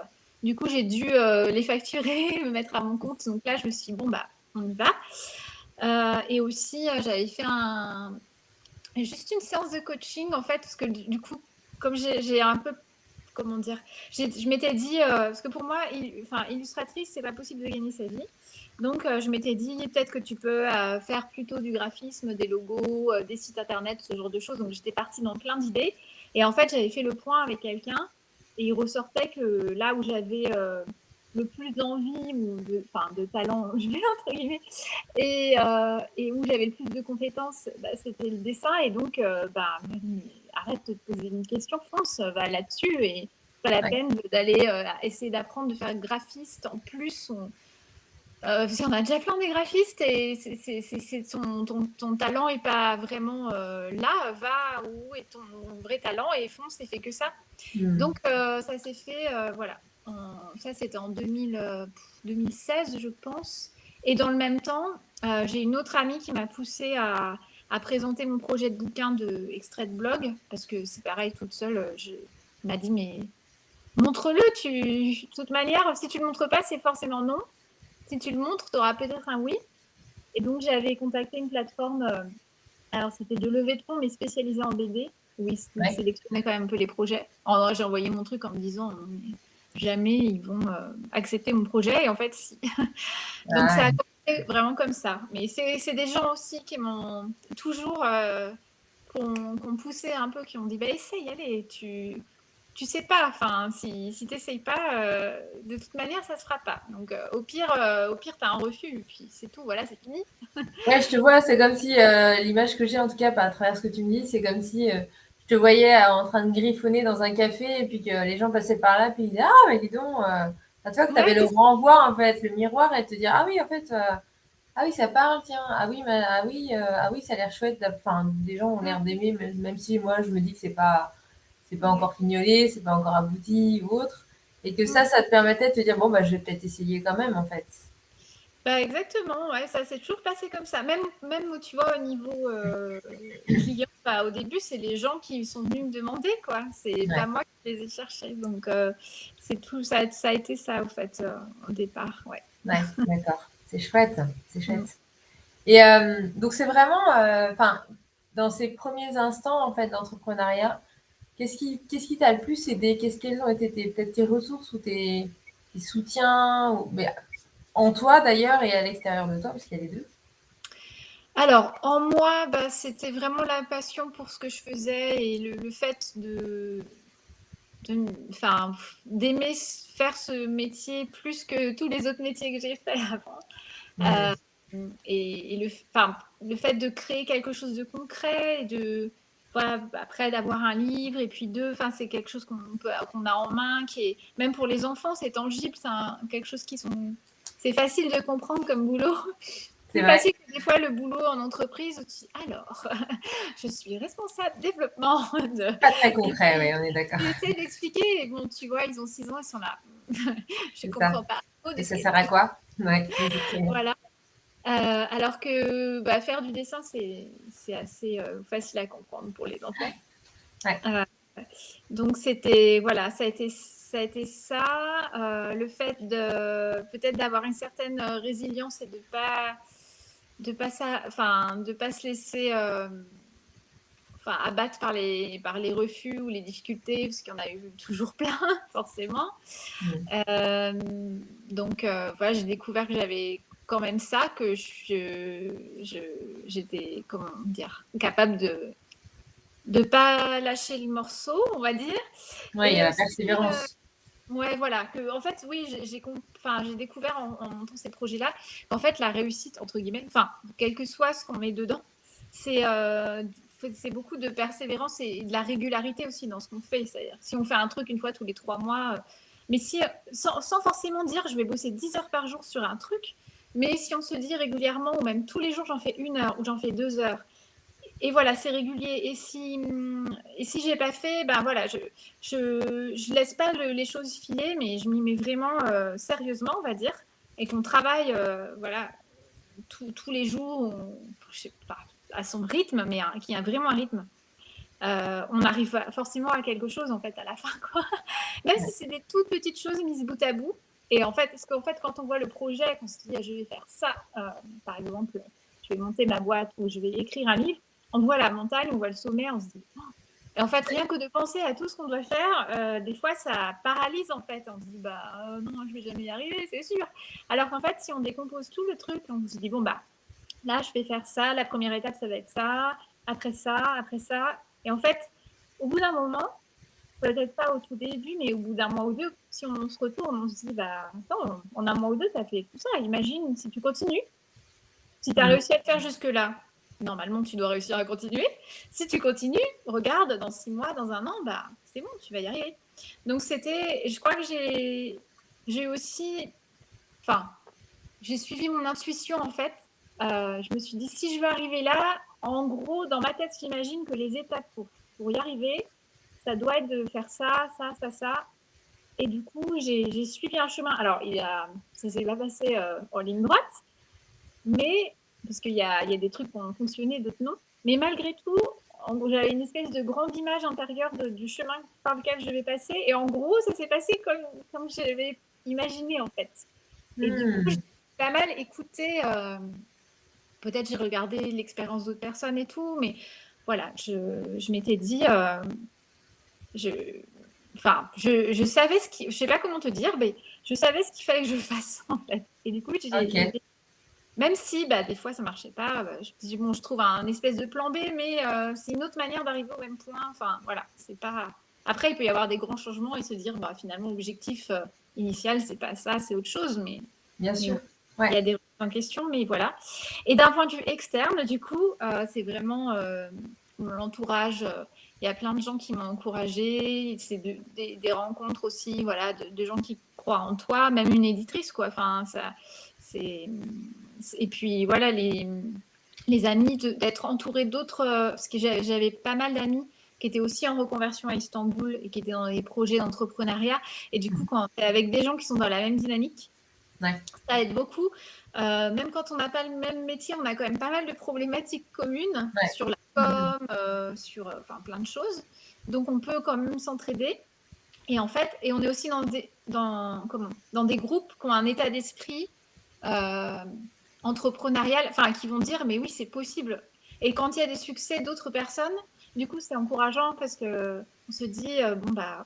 B: du coup j'ai dû les facturer, me mettre à mon compte. Donc là je me suis dit, bon bah on y va. Et aussi j'avais fait juste une séance de coaching en fait parce que du coup comme j'ai un peu comment dire, je m'étais dit, parce que pour moi, illustratrice, c'est pas possible de gagner sa vie. Donc, je m'étais dit, peut-être que tu peux faire plutôt du graphisme, des logos, des sites internet, ce genre de choses. Donc, j'étais partie dans plein d'idées. Et en fait, j'avais fait le point avec quelqu'un et il ressortait que là où j'avais le plus d'envie ou de talent, je vais entre guillemets, et où j'avais le plus de compétences, bah, c'était le dessin. Et donc, bah, arrête de te poser une question, fonce, va là-dessus. Et pas la
A: Ouais.
B: peine d'aller essayer d'apprendre de faire graphiste. En plus, parce qu'on a déjà plein de graphistes et ton talent n'est pas vraiment là. Va où est ton vrai talent et fonce et fais que ça.
A: Mm.
B: Donc, ça s'est fait, voilà. Ça, c'était en 2016, je pense. Et dans le même temps, j'ai une autre amie qui m'a poussée à présenter mon projet de bouquin de extrait de blog, parce que c'est pareil, toute seule, m'a dit, mais montre-le, de toute manière, si tu ne le montres pas, c'est forcément non. Si tu le montres, tu auras peut-être un oui. Et donc, j'avais contacté une plateforme, alors c'était de levée de fonds, mais spécialisée en BD, où ils
A: Ouais.
B: sélectionnaient quand même un peu les projets. Alors, j'ai envoyé mon truc en me disant, jamais ils vont accepter mon projet. Et en fait, si. Donc, ça a
A: Ouais.
B: commencé vraiment comme ça. Mais c'est des gens aussi qui m'ont toujours qu'on poussé un peu, qui ont dit, bah, essaye, allez, tu sais pas, enfin, si t'essayes pas, de toute manière, ça se fera pas. Donc, au pire, t'as un refus, puis c'est tout, voilà, c'est fini.
A: Ouais, je te vois, c'est comme si l'image que j'ai en tout cas à travers ce que tu me dis, c'est comme si je te voyais en train de griffonner dans un café et puis que les gens passaient par là puis ils disaient ah mais dis donc, tu vois que tu avais
B: Ouais,
A: le renvoi en fait, le miroir et te dire ah oui en fait ah oui ça parle tiens ah oui ça a l'air chouette, enfin des gens ont l'air d'aimer même si moi je me dis que c'est pas
B: ouais.
A: encore fignolé, c'est pas encore abouti ou autre et que
B: Mm.
A: ça te permettait de te dire bon bah je vais peut-être essayer quand même en fait.
B: Bah, exactement, ouais, ça s'est toujours passé comme ça. Même tu vois, au niveau client, bah, au début, c'est les gens qui sont venus me demander, quoi. C'est pas
A: Ouais,
B: moi qui les ai cherchés. Donc, c'est tout, ça a été ça, au fait, au départ, ouais.
A: ouais, d'accord, c'est chouette, c'est
B: Mm.
A: chouette. Et donc c'est vraiment, enfin, dans ces premiers instants en fait d'entrepreneuriat, qu'est-ce qui t'a le plus aidé? Quelles ont été peut-être tes ressources ou tes soutiens, mais en toi d'ailleurs et à l'extérieur de toi, parce qu'il y a les deux.
B: Alors, en moi, bah, c'était vraiment la passion pour ce que je faisais et le fait enfin, d'aimer faire ce métier plus que tous les autres métiers que j'ai fait avant.
A: Mm.
B: Et enfin, le fait de créer quelque chose de concret, voilà, après d'avoir un livre et puis enfin, c'est quelque chose qu'on a en main, même pour les enfants, c'est tangible, quelque chose c'est facile de comprendre comme boulot.
A: C'est
B: Plus
A: vrai.
B: facile que des fois le boulot en entreprise où tu dis alors, je suis responsable développement
A: Pas très
B: et
A: concret, oui,
B: puis
A: on est d'accord.
B: j'essaie d'expliquer et bon, tu vois, ils ont 6 ans, ils sont là. Je
A: C'est ça.
B: comprends pas trop de
A: Et
B: ce
A: ça
B: qu'elle
A: sert à
B: dit.
A: quoi? Ouais, exactement.
B: Voilà. Alors que faire du dessin, c'est assez facile à comprendre pour les enfants.
A: Ouais.
B: Euh, donc c'était voilà, ça a été ça, le fait de peut-être d'avoir une certaine résilience et de pas se laisser abattre par les refus ou les difficultés, parce qu'il y en a eu toujours plein, forcément.
A: Mm.
B: Euh, donc, voilà, j'ai découvert que j'avais quand même ça, que j'étais, comment dire, capable de pas lâcher le morceau, on va dire.
A: Ouais, il y
B: Et
A: a la
B: aussi,
A: persévérance.
B: ouais, voilà, que en fait, oui, j'ai découvert en montant ces projets-là qu'en fait, la réussite, entre guillemets, enfin, quel que soit ce qu'on met dedans, c'est c'est beaucoup de persévérance et de la régularité aussi dans ce qu'on fait. C'est-à-dire, si on fait un truc une fois tous les 3 mois, mais sans forcément dire je vais bosser 10 heures par jour sur un truc, mais si on se dit régulièrement, ou même tous les jours j'en fais 1 heure ou j'en fais 2 heures, et voilà, c'est régulier. Et si j'ai pas fait, ben voilà, je laisse pas les choses filer, mais je m'y mets vraiment sérieusement, on va dire, et qu'on travaille, voilà, tous les jours, je sais pas, à son rythme, mais qui a vraiment un rythme. On arrive forcément à quelque chose en fait à la fin, quoi. Même si c'est des toutes petites choses mises bout à bout. Et en fait, parce qu'en fait, quand on voit le projet, qu'on se dit je vais faire ça, par exemple, je vais monter ma boîte ou je vais écrire un livre, on voit la montagne, on voit le sommet, on se dit. Oh. Et en fait, rien que de penser à tout ce qu'on doit faire, des fois, ça paralyse en fait. On se dit non, je vais jamais y arriver, c'est sûr. Alors qu'en fait, si on décompose tout le truc, on se dit là, je vais faire ça. La première étape, ça va être ça. Après ça, après ça. Et en fait, au bout d'un moment, peut-être pas au tout début, mais au bout d'un mois ou deux, si on se retourne, on se dit attends, en un mois ou deux, tu as fait tout ça. Imagine si tu continues. Si tu as
A: Mm.
B: réussi à le faire jusque-là, normalement, tu dois réussir à continuer. Si tu continues, regarde, dans 6 mois, dans un an, c'est bon, tu vas y arriver. Donc, je crois que j'ai aussi, enfin, j'ai suivi mon intuition, en fait. Je me suis dit, si je veux arriver là, en gros, dans ma tête, j'imagine que les étapes pour y arriver, ça doit être de faire ça, ça, ça, ça. Et du coup, j'ai suivi un chemin. Alors, ça s'est pas passé en ligne droite, mais parce qu'il y a des trucs qui ont fonctionné, d'autres non. Mais malgré tout, j'avais une espèce de grande image intérieure du chemin par lequel je vais passer. Et en gros, ça s'est passé comme j'avais imaginé, en fait. Et du coup, j'ai
A: Mm.
B: pas mal écouté. Peut-être j'ai regardé l'expérience d'autres personnes et tout, mais voilà, je m'étais dit, je, je savais je sais pas comment te dire, mais je savais ce qu'il fallait que je fasse en fait. Et du coup,
A: Ok.
B: même si des fois ça marchait pas, je me dis bon, je trouve un espèce de plan B, mais c'est une autre manière d'arriver au même point. Enfin voilà, c'est pas. Après, il peut y avoir des grands changements et se dire finalement l'objectif initial c'est pas ça, c'est autre chose,
A: Bien
B: mais
A: sûr.
B: il y
A: Ouais.
B: a des remises en question, mais voilà. Et d'un point de vue externe, du coup, c'est vraiment l'entourage. Il y a plein de gens qui m'ont encouragée. C'est des rencontres aussi, voilà, de gens qui croient en toi, même une éditrice, quoi. Enfin, ça, et puis voilà, les amis, d'être entourée d'autres, parce que j'avais pas mal d'amis qui étaient aussi en reconversion à Istanbul et qui étaient dans des projets d'entrepreneuriat. Et du coup, quand tu es avec des gens qui sont dans la même dynamique,
A: Ouais.
B: ça aide beaucoup. Même quand on n'a pas le même métier, on a quand même pas mal de problématiques communes
A: Ouais.
B: sur la
A: Mm.
B: com, sur plein de choses. Donc on peut quand même s'entraider. Et en fait, on est aussi dans des groupes qui ont un état d'esprit euh, entrepreneurial, qui vont dire mais oui, c'est possible. Et quand il y a des succès d'autres personnes, du coup, c'est encourageant parce que on se dit, bon, bah,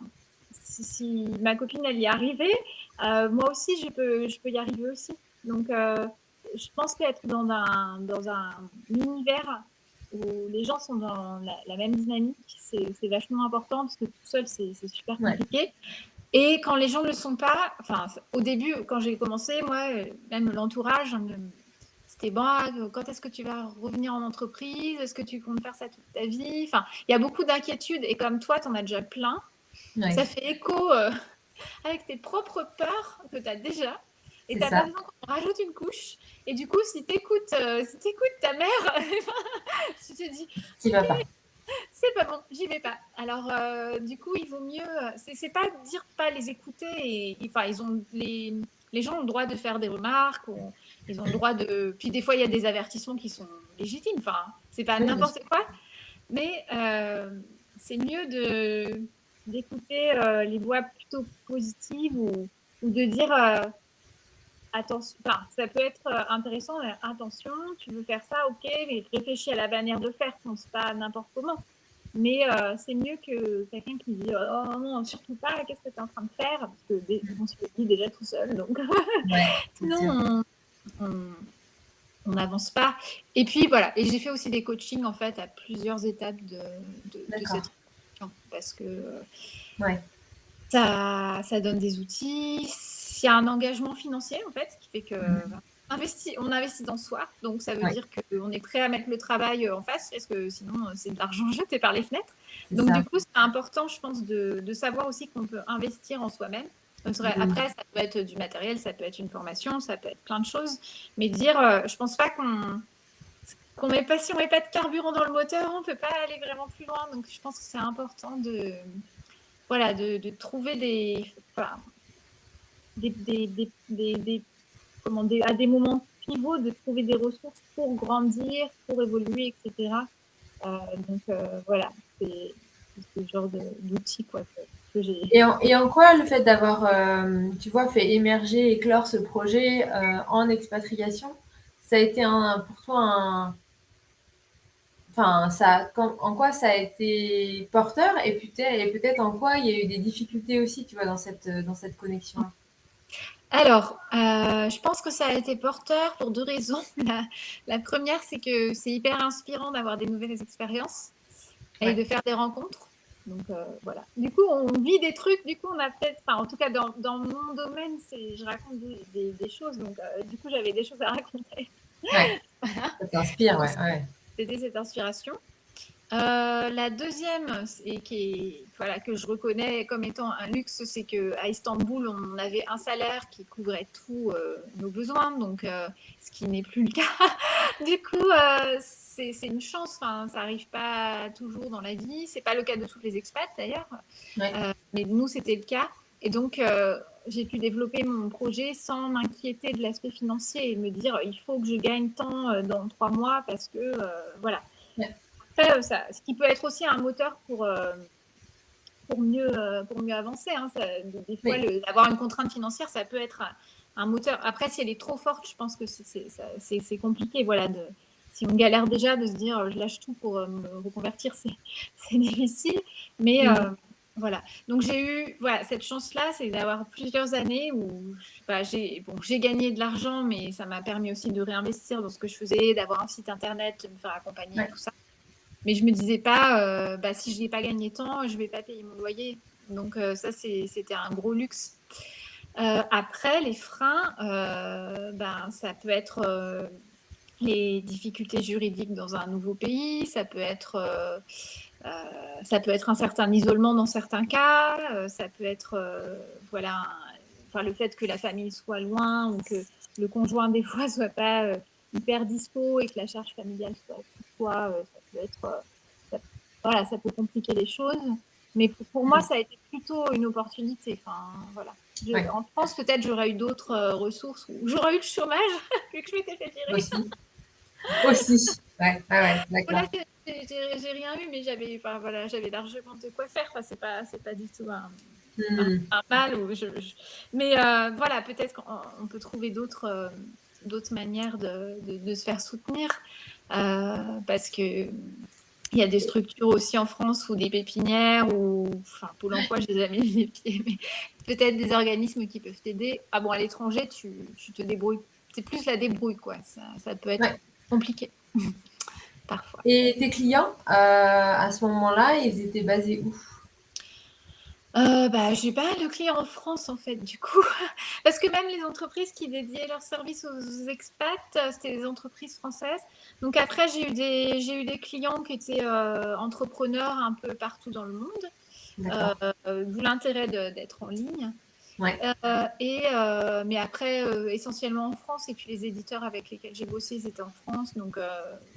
B: si ma copine, elle y est arrivée, moi aussi, je peux y arriver aussi. Donc, je pense qu'être dans un univers où les gens sont dans la même dynamique, c'est vachement important parce que tout seul, c'est super
A: Ouais.
B: compliqué. Et quand les gens ne le sont pas, enfin, au début, quand j'ai commencé, moi, même l'entourage, c'était bon, quand est-ce que tu vas revenir en entreprise? Est-ce que tu comptes faire ça toute ta vie? Enfin, il y a beaucoup d'inquiétudes et comme toi, tu en as déjà plein,
A: Ouais.
B: ça fait écho avec tes propres peurs que tu as déjà et
A: C'est
B: tu n'as pas
A: ça.
B: besoin qu'on rajoute une couche. Et du coup, si tu écoutes, ta mère, tu te dis,
A: Qui va pas.
B: c'est pas bon, j'y vais pas. Alors, du coup, il vaut mieux. C'est pas dire pas les écouter. Enfin, les gens ont le droit de faire des remarques. Ils ont le droit de. Puis des fois, il y a des avertissements qui sont légitimes. Enfin, c'est pas
A: Oui, bien sûr.
B: n'importe quoi. Mais c'est mieux d'écouter les voix plutôt positives ou de dire attention. Enfin, ça peut être intéressant. Attention, tu veux faire ça, ok, mais réfléchis à la manière de faire. C'est pas n'importe comment. Mais c'est mieux que quelqu'un qui dit oh non, surtout pas, qu'est-ce que tu es en train de faire? Parce que on se le dit déjà tout seul. Donc,
A: Ouais, c'est sûr.
B: sinon, on n'avance pas. Et puis voilà. Et j'ai fait aussi des coachings en fait à plusieurs étapes de
A: D'accord.
B: cette relation parce que
A: Ouais.
B: ça donne des outils. Il y a un engagement financier en fait qui fait que
A: Mhm.
B: on investit dans soi, donc ça veut
A: Ouais,
B: dire qu'on est prêt à mettre le travail en face, parce que sinon c'est de l'argent jeté par les fenêtres.
A: c'est
B: Donc du
A: ça.
B: coup, c'est important, je pense, de savoir aussi qu'on peut investir en soi-même.
A: Mhm.
B: Après, ça peut être du matériel, ça peut être une formation, ça peut être plein de choses, mais dire, je pense pas qu'on met pas, si on met pas de carburant dans le moteur, on peut pas aller vraiment plus loin. Donc je pense que c'est important voilà, de trouver enfin, à des moments pivots, de trouver des ressources pour grandir, pour évoluer, etc. Donc voilà, c'est ce genre d'outils que j'ai.
A: Et en quoi le fait d'avoir, tu vois, fait émerger, éclore ce projet en expatriation, ça a été pour toi enfin, en quoi ça a été porteur et peut-être en quoi il y a eu des difficultés aussi, tu vois, dans cette connexion-là.
B: Alors, je pense que ça a été porteur pour deux raisons. La première, c'est que c'est hyper inspirant d'avoir des nouvelles expériences et
A: Ouais.
B: de faire des rencontres. Donc voilà. Du coup, on vit des trucs. Du coup, on a peut-être, enfin, en tout cas dans mon domaine, je raconte des choses. Donc du coup, j'avais des choses à raconter.
A: Ouais.
B: Voilà.
A: Ça t'inspire, ouais, ouais.
B: C'était cette inspiration. La deuxième, voilà, que je reconnais comme étant un luxe, c'est qu'à Istanbul, on avait un salaire qui couvrait tous nos besoins, donc ce qui n'est plus le cas. Du coup, c'est une chance. Enfin, ça n'arrive pas toujours dans la vie. C'est pas le cas de tous les expats d'ailleurs,
A: Ouais.
B: mais nous c'était le cas. Et donc j'ai pu développer mon projet sans m'inquiéter de l'aspect financier et me dire il faut que je gagne tant dans 3 mois parce que voilà.
A: Ouais.
B: Après, ce qui peut être aussi un moteur pour mieux avancer. Hein. Des fois,
A: Oui.
B: avoir une contrainte financière, ça peut être un moteur. Après, si elle est trop forte, je pense que c'est compliqué. Voilà, si on galère déjà, de se dire je lâche tout pour me reconvertir, c'est difficile. Mais
A: Mhm.
B: voilà. Donc, j'ai eu cette chance-là, c'est d'avoir plusieurs années où j'ai gagné de l'argent, mais ça m'a permis aussi de réinvestir dans ce que je faisais, d'avoir un site internet, de me faire accompagner,
A: Ouais.
B: tout ça. Mais je me disais pas, si je n'ai pas gagné tant, je vais pas payer mon loyer. Donc ça, c'était un gros luxe. Après, les freins, ça peut être les difficultés juridiques dans un nouveau pays, ça peut être un certain isolement dans certains cas, ça peut être voilà, enfin, le fait que la famille soit loin ou que le conjoint des fois soit pas hyper dispo et que la charge familiale ça peut être voilà, ça peut compliquer les choses. Mais pour moi,
A: Mhm.
B: ça a été plutôt une opportunité. Enfin, voilà.
A: Ouais.
B: En France, peut-être j'aurais eu d'autres ressources ou j'aurais eu le chômage vu que je m'étais fait virer.
A: Aussi. Aussi. Ouais, ouais, ouais,
B: Voilà,
A: d'accord.
B: j'ai rien eu, mais enfin, voilà, j'avais largement de quoi faire. Enfin, c'est pas du tout
A: Mhm.
B: un mal. Mais voilà, peut-être qu'on peut trouver d'autres manières de se faire soutenir. parce que il y a des structures aussi en France ou des pépinières ou enfin Pôle emploi, je n'ai jamais mis les pieds, mais peut-être des organismes qui peuvent t'aider. Ah bon, à l'étranger, tu te débrouilles. C'est plus la débrouille, quoi. Ça peut être
A: Ouais.
B: compliqué parfois.
A: Et tes clients, à ce moment-là, ils étaient basés où?
B: Bah, j'ai pas de clients en France en fait du coup, parce que même les entreprises qui dédiaient leurs services aux expats, c'était des entreprises françaises. Donc après j'ai eu des clients qui étaient, entrepreneurs un peu partout dans le monde,
A: D'accord.
B: d'où l'intérêt d'être en ligne.
A: Ouais.
B: Mais après, essentiellement en France et puis les éditeurs avec lesquels j'ai bossé, ils étaient en France donc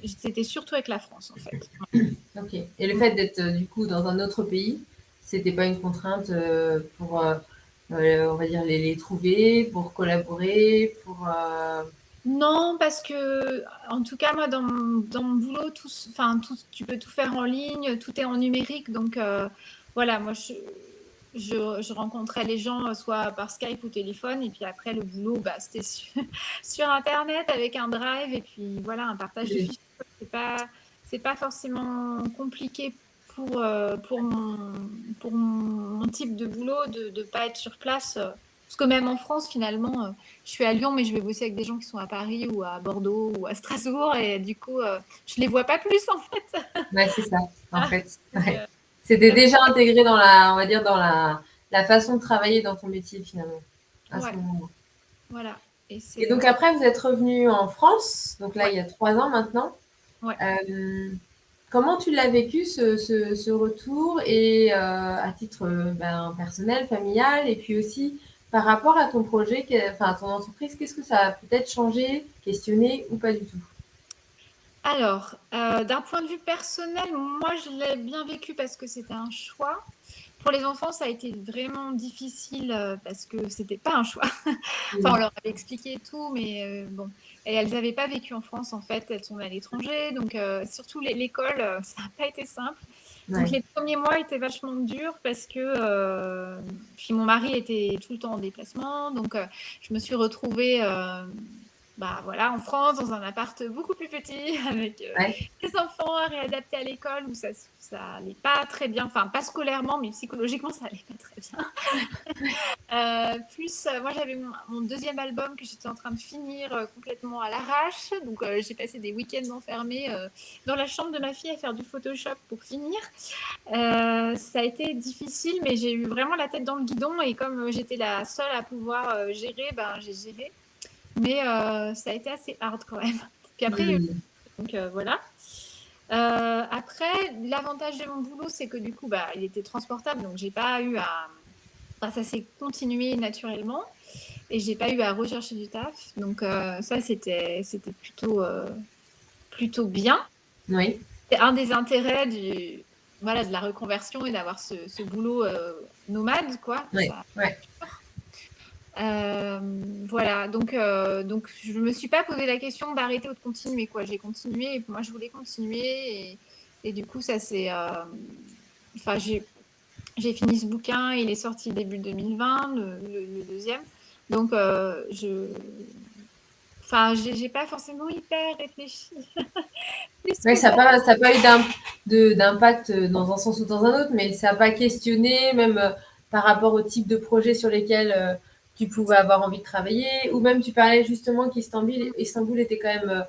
B: c'était surtout avec la France en fait.
A: OK. Et le fait d'être, du coup, dans un autre pays, c'était pas une contrainte, pour, on va dire les trouver, pour collaborer, pour,
B: Non, parce que, en tout cas, moi, dans mon boulot, enfin, tu peux tout faire en ligne, tout est en numérique. Donc, voilà, moi, je rencontrais les gens soit par Skype ou téléphone. Et puis après, le boulot, bah, c'était sur Internet avec un drive. Et puis, voilà, un partage de
A: oui.
B: fichiers. C'est pas forcément compliqué pour mon type de boulot de ne pas être sur place. Parce que même en France, finalement, je suis à Lyon, mais je vais bosser avec des gens qui sont à Paris ou à Bordeaux ou à Strasbourg. Et du coup, je les vois pas plus, en fait.
A: Ouais, c'est ça, en
B: Ah,
A: fait.
B: donc,
A: Ouais. C'était
B: ça-
A: déjà intégré dans la, on va dire, dans la façon de travailler dans ton métier, finalement, à ce
B: ouais,
A: moment-là.
B: voilà. Et
A: Et
B: c'est...
A: donc après, vous êtes revenu en France, donc là,
B: ouais,
A: il y a 3 ans maintenant.
B: ouais.
A: Comment tu l'as vécu ce retour et à titre personnel, familial, et puis aussi par rapport à ton projet, enfin à ton entreprise, qu'est-ce que ça a peut-être changé, questionné ou pas du tout?
B: Alors, d'un point de vue personnel, moi, je l'ai bien vécu parce que c'était un choix. Pour les enfants, ça a été vraiment difficile parce que c'était pas un choix. Enfin, on
A: Oui,
B: leur avait expliqué tout, mais bon. Et elles n'avaient pas vécu en France, en fait. Elles sont à l'étranger. Donc, surtout l'école, ça n'a pas été simple. Donc,
A: ouais,
B: les premiers mois étaient vachement durs parce que puis mon mari était tout le temps en déplacement. Donc, je me suis retrouvée bah, voilà, en France, dans un appart beaucoup plus petit, avec
A: ouais,
B: des enfants à réadapter à l'école où ça allait pas très bien. Enfin, pas scolairement, mais psychologiquement, ça allait pas très bien. Moi, j'avais mon deuxième album que j'étais en train de finir complètement à l'arrache. Donc, j'ai passé des week-ends enfermés dans la chambre de ma fille à faire du Photoshop pour finir. Ça a été difficile, mais j'ai eu vraiment la tête dans le guidon. Et comme j'étais la seule à pouvoir gérer, ben, j'ai géré. Mais ça a été assez hard quand même. Puis après, il y a eu...
A: oui,
B: Donc, voilà. Après, l'avantage de mon boulot, c'est que du coup, bah, il était transportable. Donc, j'ai pas eu à... Enfin, ça s'est continué naturellement et j'ai pas eu à rechercher du taf. Donc ça, c'était plutôt bien.
A: oui,
B: C'est un des intérêts voilà, de la reconversion et d'avoir ce boulot nomade, quoi.
A: oui,
B: Ça,
A: ouais.
B: voilà, donc je me suis pas posé la question d'arrêter ou de continuer, quoi. J'ai continué et moi je voulais continuer et du coup ça c'est, enfin j'ai fini ce bouquin, il est sorti début 2020, le deuxième. Donc, enfin, j'ai pas forcément hyper réfléchi plus
A: Ouais,
B: que ça.
A: ça a pas eu d'impact dans un sens ou dans un autre, mais ça n'a pas questionné, même par rapport au type de projet sur lesquels tu pouvais avoir envie de travailler, ou même tu parlais justement qu'Istanbul était quand même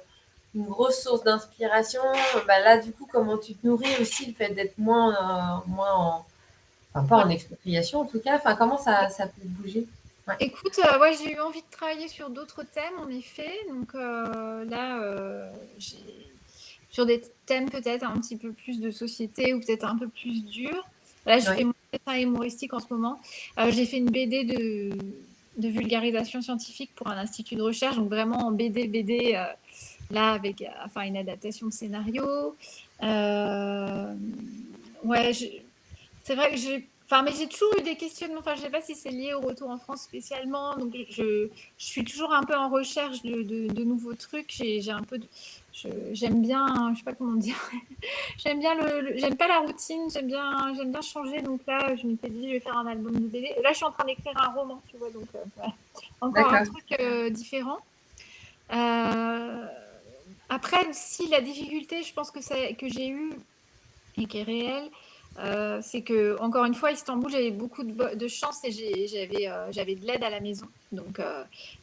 A: une grosse source d'inspiration. Bah là, du coup, comment tu te nourris aussi, le fait d'être moins enfin pas
B: Ouais.
A: en expatriation en tout cas, enfin comment ça peut bouger? Ouais,
B: Écoute, ouais, j'ai eu envie de travailler sur d'autres thèmes, en effet. Donc là, sur des thèmes peut-être un petit peu plus de société ou peut-être un peu plus durs. Là, je fais
A: ouais,
B: mon dessin humoristique en ce moment. J'ai fait une BD de vulgarisation scientifique pour un institut de recherche, donc vraiment en BD, là avec enfin une adaptation de scénario. Euh, ouais, c'est vrai que enfin, mais j'ai toujours eu des questionnements. Enfin, je sais pas si c'est lié au retour en France spécialement. Donc, je suis toujours un peu en recherche de nouveaux trucs. J'ai un peu j'aime bien, je sais pas comment dire. J'aime bien j'aime pas la routine. J'aime bien changer. Donc là, je m'étais dit, je vais faire un album de BD. Et là, je suis en train d'écrire un roman, tu vois. Donc, ouais. Encore un
A: d'accord.
B: truc différent. Euh, Après, si la difficulté, je pense que j'ai eue et qui est réelle, c'est que encore une fois, Istanbul, j'avais beaucoup de chance et j'avais de l'aide à la maison. Donc,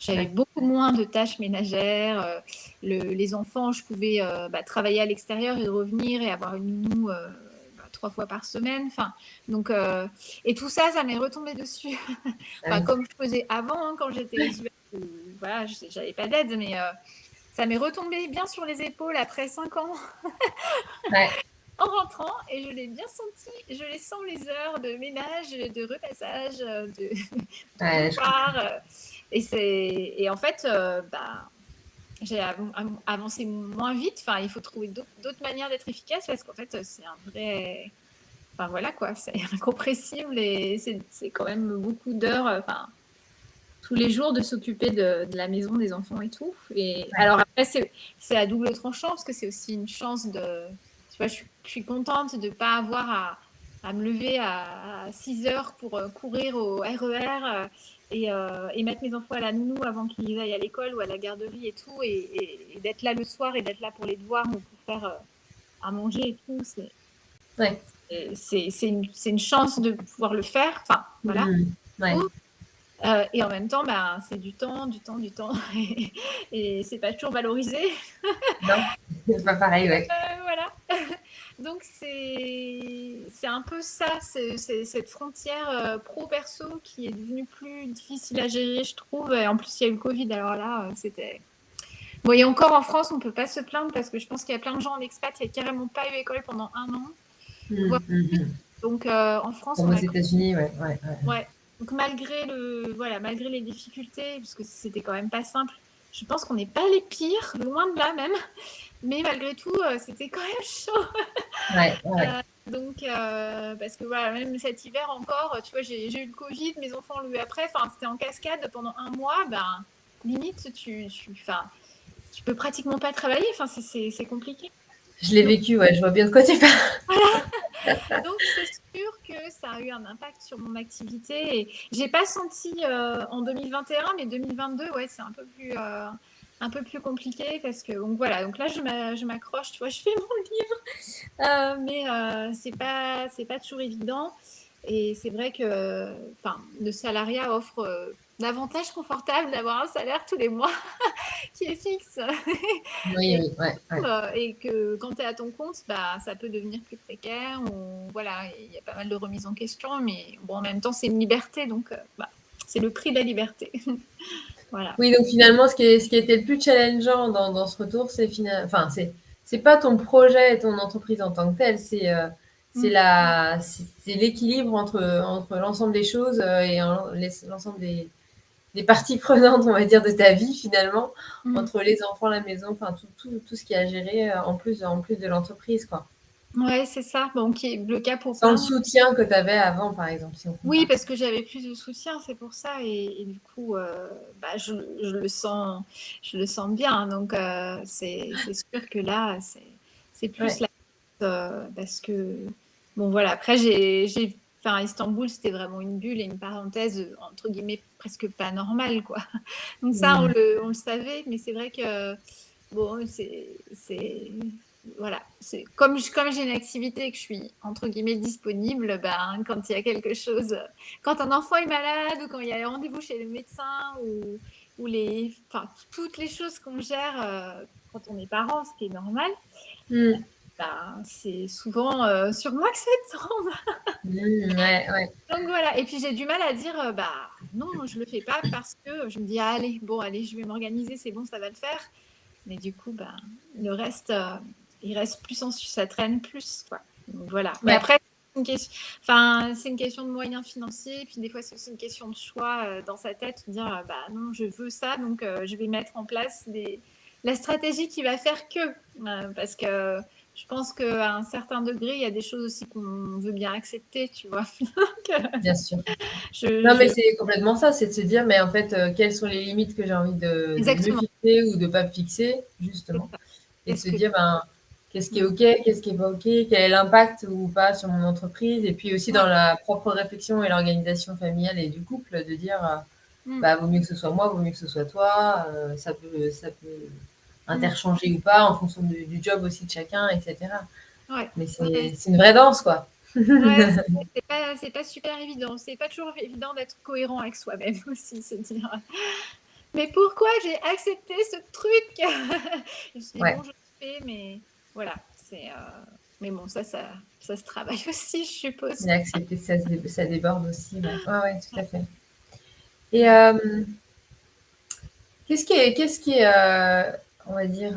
B: j'avais
A: Ouais.
B: beaucoup moins de tâches ménagères. Les enfants, je pouvais travailler à l'extérieur et revenir et avoir une nounou 3 fois par semaine. Enfin, donc, et tout ça, ça m'est retombé dessus.
A: Ah
B: Enfin,
A: oui.
B: comme je faisais avant, hein, quand j'étais aux US, voilà, j'avais pas d'aide, mais ça m'est retombé bien sur les épaules après 5 ans
A: Ouais.
B: en rentrant et je l'ai bien senti. Je les sens les heures de ménage, de repassage, de
A: Ouais, je comprends.
B: devoirs. Et en fait, j'ai avancé moins vite. Enfin, il faut trouver d'autres manières d'être efficace parce qu'en fait, c'est un vrai. Enfin voilà quoi, c'est incompressible et c'est quand même beaucoup d'heures. Enfin, tous les jours de s'occuper de la maison, des enfants et tout. Et
A: Ouais.
B: alors après, c'est à double tranchant parce que c'est aussi une chance de. Tu vois, je suis contente de ne pas avoir à me lever à 6 heures pour courir au RER et mettre mes enfants à la nounou avant qu'ils aillent à l'école ou à la garderie et tout. Et d'être là le soir et d'être là pour les devoirs ou pour faire à manger et tout.
A: Ouais.
B: C'est une chance de pouvoir le faire. Enfin, voilà.
A: Ouais.
B: Et en même temps, c'est du temps, du temps, du temps. Et c'est pas toujours valorisé.
A: Non, c'est pas pareil, ouais.
B: Voilà. Donc, c'est un peu ça, c'est cette frontière pro-perso qui est devenue plus difficile à gérer, je trouve. Et en plus, il y a eu le Covid. Alors là, c'était. Bon, et encore en France, on peut pas se plaindre parce que je pense qu'il y a plein de gens en expat qui n'ont carrément pas eu école pendant 1 an. Voire plus. Donc, en France,
A: Comme
B: on
A: aux
B: a.
A: États-Unis, ouais.
B: Ouais. Donc malgré les difficultés, parce que c'était quand même pas simple, je pense qu'on n'est pas les pires, loin de là même. Mais malgré tout, c'était quand même chaud.
A: Ouais.
B: Donc, parce que voilà, même cet hiver encore, tu vois, j'ai eu le Covid, mes enfants l'ont eu après. Enfin, c'était en cascade pendant 1 mois. Ben, limite, enfin, tu peux pratiquement pas travailler. Enfin, c'est compliqué.
A: Je l'ai
B: Donc,
A: vécu, ouais, je vois bien de quoi tu parles.
B: Donc, c'est sûr que ça a eu un impact sur mon activité. Et j'ai pas senti en 2021, mais 2022, ouais, c'est un peu plus compliqué parce que donc voilà. Donc là, je m'accroche, tu vois, je fais mon livre, mais c'est pas toujours évident. Et c'est vrai que, enfin, le salariat offre l'avantage confortable d'avoir un salaire tous les mois qui est fixe.
A: Oui,
B: Et
A: ouais.
B: et que quand tu es à ton compte, ça peut devenir plus précaire. Ou, voilà, il y a pas mal de remises en question, mais bon, en même temps, c'est une liberté, donc c'est le prix de la liberté. Voilà.
A: Oui, donc finalement, ce qui était le plus challengeant dans ce retour, enfin, c'est pas ton projet et ton entreprise en tant que telle,
B: Mm.
A: c'est l'équilibre entre l'ensemble des choses l'ensemble des parties prenantes, on va dire, de ta vie finalement,
B: Mm.
A: entre les enfants, la maison, enfin tout ce qu'il y a à gérer en plus de l'entreprise, quoi.
B: Ouais, c'est ça. Bon, qui est le cas pour
A: Sans le
B: plein.
A: soutien que tu avais avant, par exemple, si on
B: Oui,
A: compare.
B: parce que j'avais plus de soutien, c'est pour ça. Et du coup, je le sens bien. Donc, c'est sûr que là, c'est plus
A: Ouais.
B: la parce que bon voilà. Après, enfin, Istanbul, c'était vraiment une bulle et une parenthèse entre guillemets presque pas normale, quoi. Donc ça,
A: Mmh.
B: on le savait, mais c'est vrai que bon, voilà, c'est comme j'ai une activité et que je suis entre guillemets disponible, ben quand il y a quelque chose, quand un enfant est malade ou quand il y a un rendez-vous chez le médecin ou enfin toutes les choses qu'on gère quand on est parent, ce qui est normal,
A: Mmh.
B: ben c'est souvent sur moi que ça tombe.
A: Ouais.
B: Donc voilà, et puis j'ai du mal à dire non, je le fais pas parce que je me dis allez, bon allez, je vais m'organiser, c'est bon, ça va le faire. Mais du coup, le reste, il reste plus en ça traîne plus, quoi. Donc voilà. Mais
A: Ouais.
B: après, c'est une question de moyens financiers, puis des fois c'est aussi une question de choix dans sa tête, de dire non, je veux ça, donc je vais mettre en place la stratégie qui va faire que, parce que je pense qu'à un certain degré, il y a des choses aussi qu'on veut bien accepter, tu vois. Donc,
A: Bien sûr.
B: je,
A: Non, mais
B: je...
A: c'est complètement ça, c'est de se dire, mais en fait, quelles sont les limites que j'ai envie de me
B: Exactement,
A: fixer ou de pas me fixer,
B: c'est
A: justement.
B: ça.
A: Et de
B: Qu'est-ce
A: se
B: que...
A: dire, ben, qu'est-ce qui est
B: Mm.
A: OK, qu'est-ce qui est pas OK, quel est l'impact ou pas sur mon entreprise. Et puis aussi
B: Ouais.
A: dans la propre réflexion et l'organisation familiale et du couple, de dire,
B: Mm.
A: bah, vaut mieux que ce soit moi, vaut mieux que ce soit toi. Ça peut interchanger ou pas en fonction du job aussi de chacun, etc.
B: Ouais.
A: Mais
B: Ouais,
A: c'est une vraie danse, quoi.
B: ouais, c'est pas super évident. C'est pas toujours évident d'être cohérent avec soi-même aussi, se dire. Mais pourquoi j'ai accepté ce truc? Je me suis dit,
A: Ouais,
B: bon, je le fais, mais voilà. Mais bon, ça se travaille aussi, je suppose.
A: et accepter que ça déborde aussi. Ouais, ouais, ouais, tout à fait. Et
B: Mm.
A: qu'est-ce qui est on va dire,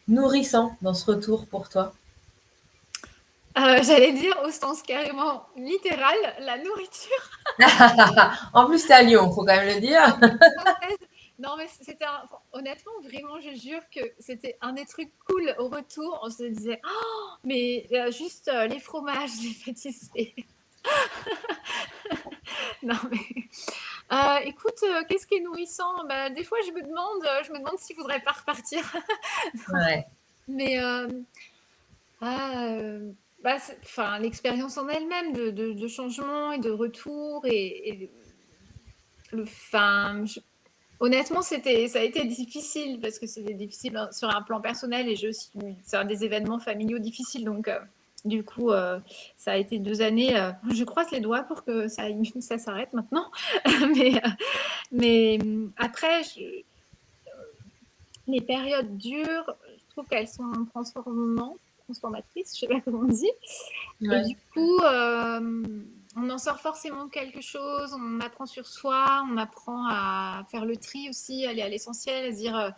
A: nourrissant dans ce retour pour toi?
B: J'allais dire au sens carrément littéral, la nourriture.
A: En plus, tu à Lyon, faut quand même le dire.
B: Française. Non, mais honnêtement, vraiment, je jure que c'était un des trucs cool au retour. On se disait, oh, mais juste les fromages, les pâtisseries. Non, mais écoute, qu'est-ce qui est nourrissant? Bah, des fois, je me demande s'il faudrait pas repartir. Non.
A: Ouais,
B: Mais ah, bah, enfin, l'expérience en elle-même de changement et de retour et enfin, honnêtement, ça a été difficile parce que c'était difficile sur un plan personnel et c'est un des événements familiaux difficiles. Donc, du coup, ça a été 2 années. Je croise les doigts pour que ça s'arrête maintenant. mais, mais après, les périodes dures, je trouve qu'elles sont transformatrices, je sais pas comment on dit. Et
A: ouais,
B: du coup, on en sort forcément quelque chose, on apprend sur soi, on apprend à faire le tri aussi, aller à l'essentiel, à se dire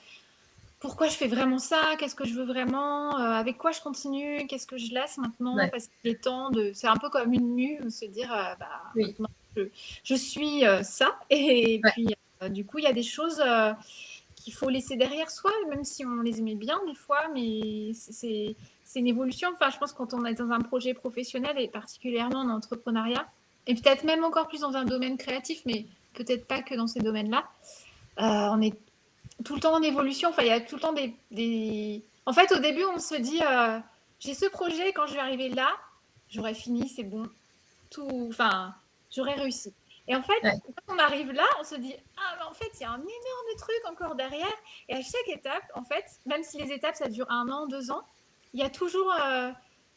B: pourquoi je fais vraiment ça, qu'est-ce que je veux vraiment, avec quoi je continue, qu'est-ce que je laisse maintenant,
A: ouais,
B: parce qu'il est temps de. C'est un peu comme une mue, se dire bah,
A: oui,
B: maintenant je suis ça, et
A: ouais,
B: puis du coup il y a des choses qu'il faut laisser derrière soi, même si on les aimait bien des fois, mais c'est une évolution. Enfin, je pense que quand on est dans un projet professionnel et particulièrement en entrepreneuriat, et peut-être même encore plus dans un domaine créatif, mais peut-être pas que dans ces domaines-là, on est tout le temps en évolution. Enfin, il y a tout le temps En fait, au début, on se dit, j'ai ce projet, quand je vais arriver là, j'aurai fini, c'est bon, tout, enfin, j'aurais réussi. Et en fait,
A: ouais,
B: quand on arrive là, on se dit, ah, mais en fait, il y a un énorme truc encore derrière. Et à chaque étape, en fait, même si les étapes, ça dure 1 an, 2 ans, il y a toujours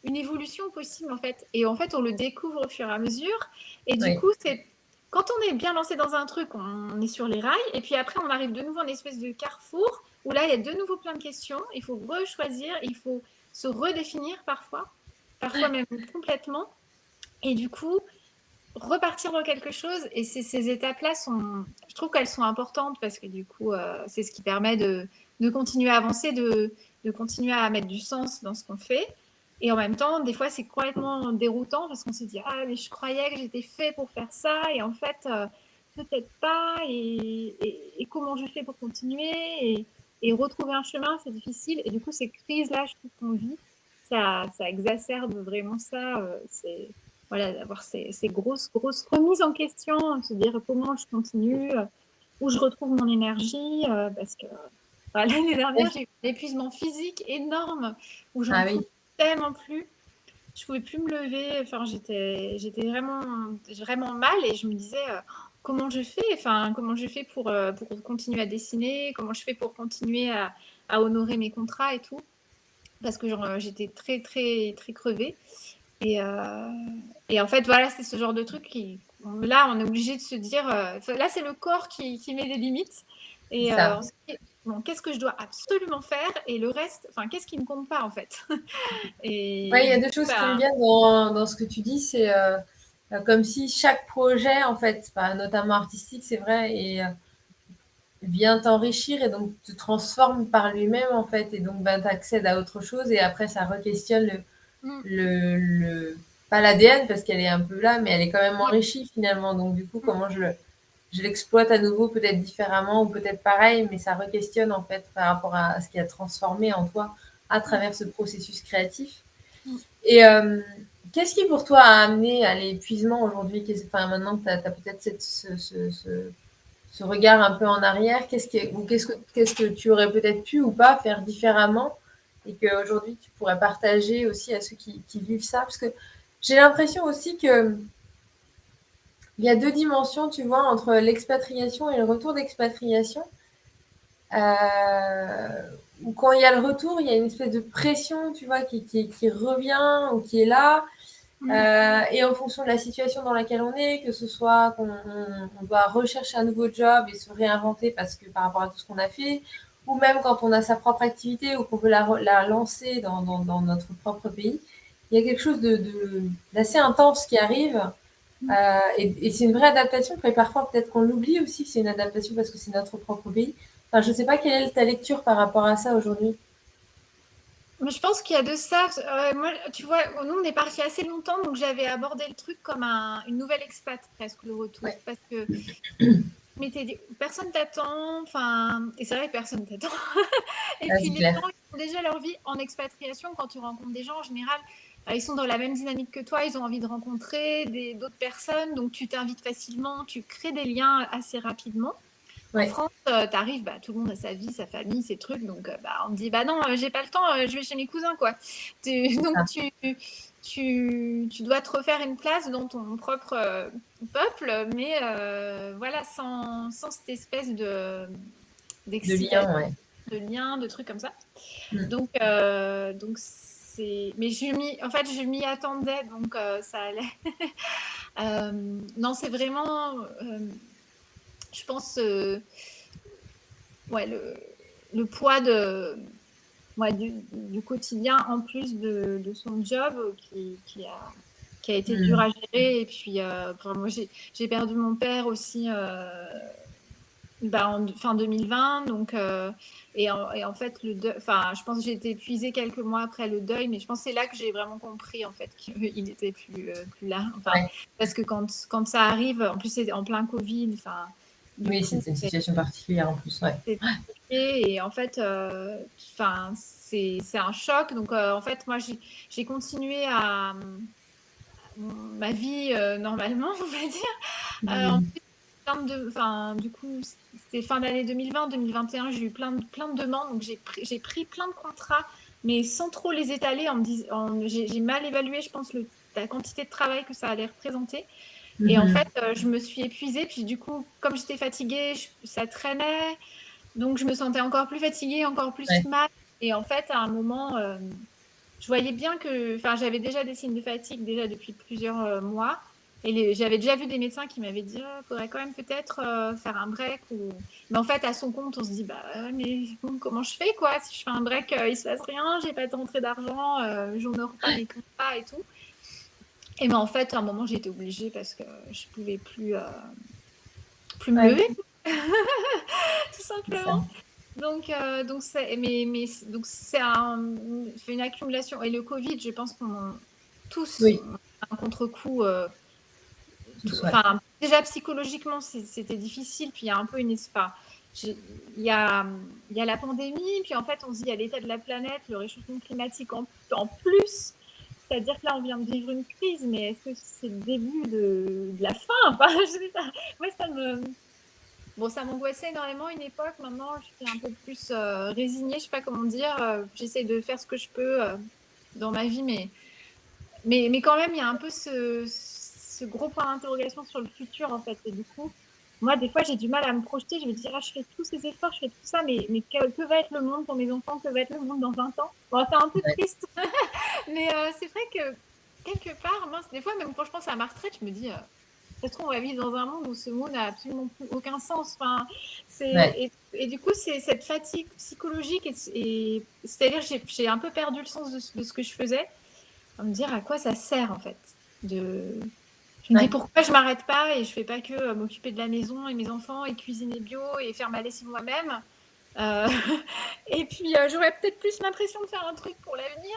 B: une évolution possible, en fait. Et en fait, on le découvre au fur et à mesure. Et du
A: oui,
B: coup, quand on est bien lancé dans un truc, on est sur les rails. Et puis après, on arrive de nouveau en espèce de carrefour où là, il y a de nouveau plein de questions. Il faut rechoisir, il faut se redéfinir parfois même complètement. Et du coup, repartir dans quelque chose. Et ces étapes-là je trouve qu'elles sont importantes parce que du coup, c'est ce qui permet de continuer à avancer, de continuer à mettre du sens dans ce qu'on fait. Et en même temps, des fois, c'est complètement déroutant parce qu'on se dit, ah, mais je croyais que j'étais fait pour faire ça. Et en fait, peut-être pas. Et comment je fais pour continuer et retrouver un chemin, c'est difficile. Et du coup, ces crises-là, je trouve qu'on vit, ça exacerbe vraiment ça. C'est voilà, d'avoir ces grosses remises en question, se dire comment je continue, où je retrouve mon énergie, parce que l'année dernière, j'ai eu un épuisement physique énorme, où j'en
A: ah
B: pouvais
A: oui,
B: tellement plus. Je pouvais plus me lever, enfin, j'étais vraiment mal et je me disais comment je fais, enfin, comment je fais pour continuer à dessiner, comment je fais pour continuer à honorer mes contrats et tout, parce que j'étais très, très, très crevée. Et, euh, et en fait, voilà, c'est ce genre de truc là, on est obligé de se dire, là, c'est le corps qui met des limites.
A: c'est
B: Et
A: ça.
B: on se dit, bon, qu'est-ce que je dois absolument faire? Et le reste, enfin, qu'est-ce qui ne compte pas, en fait?
A: Ouais, il
B: Et
A: y a
B: du
A: deux
B: coup,
A: choses qui me
B: bah,
A: viennent dans ce que tu dis, c'est comme si chaque projet, en fait, bah, notamment artistique, c'est vrai, et vient t'enrichir et donc te transforme par lui-même, en fait, et donc ben, tu accèdes à autre chose et après ça re-questionne
B: mm,
A: pas l'ADN parce qu'elle est un peu là, mais elle est quand même
B: ouais,
A: enrichie finalement. Donc du coup,
B: mm,
A: comment je l'exploite à nouveau, peut-être différemment ou peut-être pareil, mais ça re-questionne en fait par rapport à ce qui a transformé en toi à
B: mm,
A: travers ce processus créatif.
B: mm.
A: Et qu'est-ce qui pour toi a amené à l'épuisement aujourd'hui? Enfin, maintenant que tu as, peut-être ce regard un peu en arrière, qu'est-ce que tu aurais peut-être pu ou pas faire différemment et qu'aujourd'hui tu pourrais partager aussi à ceux qui vivent ça? Parce que j'ai l'impression aussi que il y a deux dimensions, tu vois, entre l'expatriation et le retour d'expatriation, euh, où quand il y a le retour, il y a une espèce de pression, tu vois, qui revient ou qui est là. Et en fonction de la situation dans laquelle on est, que ce soit qu'on doit rechercher un nouveau job et se réinventer parce que par rapport à tout ce qu'on a fait, ou même quand on a sa propre activité ou qu'on veut la lancer dans notre propre pays, il y a quelque chose d'assez intense qui arrive. Et c'est une vraie adaptation. Et parfois, peut-être qu'on l'oublie aussi que c'est une adaptation parce que c'est notre propre pays. Enfin, je ne sais pas quelle est ta lecture par rapport à ça aujourd'hui.
B: Mais je pense qu'il y a de ça. Moi, tu vois, nous, on est parti assez longtemps, donc j'avais abordé le truc comme une nouvelle expat, presque, le retour.
A: Ouais.
B: Parce que je m'étais dit, personne t'attend, enfin, et c'est vrai que personne t'attend. Et
A: Ah,
B: puis
A: c'est
B: les
A: clair.
B: gens, ils ont déjà leur vie en expatriation. Quand tu rencontres des gens, en général, ils sont dans la même dynamique que toi, ils ont envie de rencontrer d'autres personnes, donc tu t'invites facilement, tu crées des liens assez rapidement. En
A: Ouais.
B: France, tu arrives, bah, tout le monde a sa vie, sa famille, ses trucs, donc bah, on te dit, bah non, j'ai pas le temps, je vais chez mes cousins, quoi. Donc
A: Ah.
B: tu dois te refaire une place dans ton propre peuple, mais voilà, sans cette espèce
A: De
B: d'excitation,
A: lien, ouais.
B: de lien, de trucs comme ça.
A: Mm.
B: Donc c'est. Mais en fait, je m'y attendais, donc ça allait. Non, c'est vraiment, je pense, ouais, le poids ouais, du quotidien en plus de son job qui a été dur
A: Mm.
B: à gérer. Et puis, enfin, moi, j'ai perdu mon père aussi bah, en fin 2020. Donc, et en fait, enfin, je pense que j'ai été épuisée quelques mois après le deuil, mais je pense que c'est là que j'ai vraiment compris en fait qu'il n'était plus là. Enfin,
A: Ouais.
B: parce que quand ça arrive, en plus c'est en plein Covid, enfin, du
A: Oui,
B: coup,
A: c'est une situation particulière en plus, ouais.
B: c'est compliqué. Et en fait, enfin, c'est un choc. Donc, en fait, moi, j'ai continué à ma vie normalement, on va dire. En
A: Mm.
B: plus, enfin, du coup, c'était fin d'année 2020, 2021, j'ai eu plein de demandes, donc j'ai pris plein de contrats, mais sans trop les étaler, j'ai mal évalué, je pense, la quantité de travail que ça allait représenter. Et en fait,
A: Mhm.
B: je me suis épuisée, puis du coup, comme j'étais fatiguée, ça traînait, donc je me sentais encore plus fatiguée, encore plus
A: Ouais.
B: mal. Et en fait, à un moment, je voyais bien que, enfin, j'avais déjà des signes de fatigue déjà depuis plusieurs mois. Et j'avais déjà vu des médecins qui m'avaient dit, il faudrait quand même peut-être faire un break. Mais en fait, à son compte, on se dit, bah, mais bon, comment je fais, quoi? Si je fais un break, il se passe rien, j'ai pas de rentrée d'argent, j'honore pas mes contrats et tout. Et mais en fait, à un moment, j'ai été obligée parce que je pouvais plus me
A: Ouais,
B: lever, tout
A: c'est ça.
B: simplement. Donc donc c'est une accumulation. Et le Covid, je pense qu'on tous
A: Oui,
B: ont un contre-coup.
A: tous, ouais.
B: Enfin, déjà psychologiquement, c'était difficile. Puis il y a un peu enfin, il y a la pandémie. Puis en fait, on se dit il y a l'état de la planète, le réchauffement climatique en plus. C'est-à-dire que là, on vient de vivre une crise, mais est-ce que c'est le début de la fin? Enfin, je sais pas. Moi, bon, ça m'angoissait énormément une époque. Maintenant, je suis un peu plus résignée. Je sais pas comment dire. J'essaie de faire ce que je peux dans ma vie, mais quand même, il y a un peu ce gros point d'interrogation sur le futur, en fait. Et du coup, moi, des fois, j'ai du mal à me projeter. Je me dis, ah, je fais tous ces efforts, je fais tout ça, mais que va être le monde pour mes enfants? Que va être le monde dans 20 ans? Bon, c'est un peu
A: Ouais.
B: triste. Mais c'est vrai que, quelque part, mince, des fois, même quand je pense à ma retraite, je me dis, ça se trouve, on va vivre dans un monde où ce mot n'a absolument plus aucun sens. Enfin,
A: Ouais.
B: et du coup, c'est cette fatigue psychologique. C'est-à-dire que j'ai un peu perdu le sens de ce que je faisais. À me dire à quoi ça sert, en fait. Je me dis
A: Ouais.
B: pourquoi je m'arrête pas et je fais pas que m'occuper de la maison et mes enfants et cuisiner bio et faire ma lessive moi-même. Euh, et puis, j'aurais peut-être plus l'impression de faire un truc pour l'avenir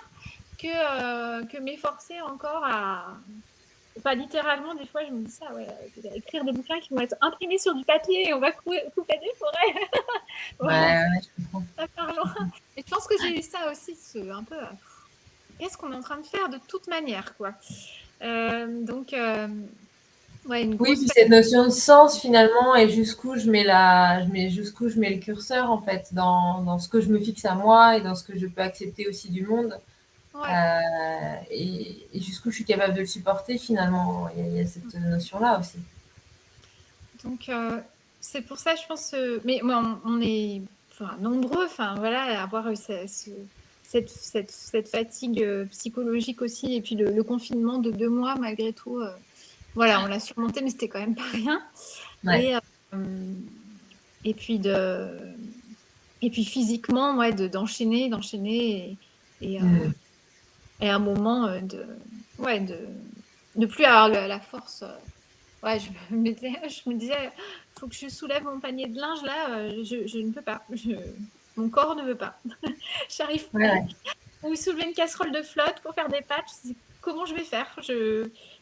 B: que m'efforcer encore à, pas littéralement, des fois, je me dis ça, ouais, écrire des bouquins qui vont être imprimés sur du papier et on va couper des forêts.
A: Ouais,
B: Voilà,
A: ouais, je comprends.
B: ça part loin. Et je pense que j'ai eu ça aussi, un peu, qu'est-ce qu'on est en train de faire de toute manière, quoi. Donc, ouais, une
A: Oui,
B: grosse
A: puis cette notion de sens
B: fatigue.
A: finalement et jusqu'où je mets le curseur en fait dans ce que je me fixe à moi et dans ce que je peux accepter aussi du monde
B: Ouais.
A: et jusqu'où je suis capable de le supporter finalement. Il y a cette notion-là aussi.
B: Donc, c'est pour ça, je pense. Mais ouais, on est. nombreux, voilà, avoir eu cette fatigue psychologique aussi, et puis le confinement de 2 mois, malgré tout, voilà, on l'a surmonté, mais c'était quand même pas rien.
A: Ouais.
B: Et puis physiquement, ouais, d'enchaîner, et,
A: Mm.
B: et à un moment de ne plus avoir la force. Ouais, je me disais, faut que je soulève mon panier de linge là, je ne peux pas. Mon corps ne veut pas. J'arrive
A: Ouais,
B: pas.
A: ouais.
B: Ou soulever une casserole de flotte pour faire des pâtes, comment je vais faire?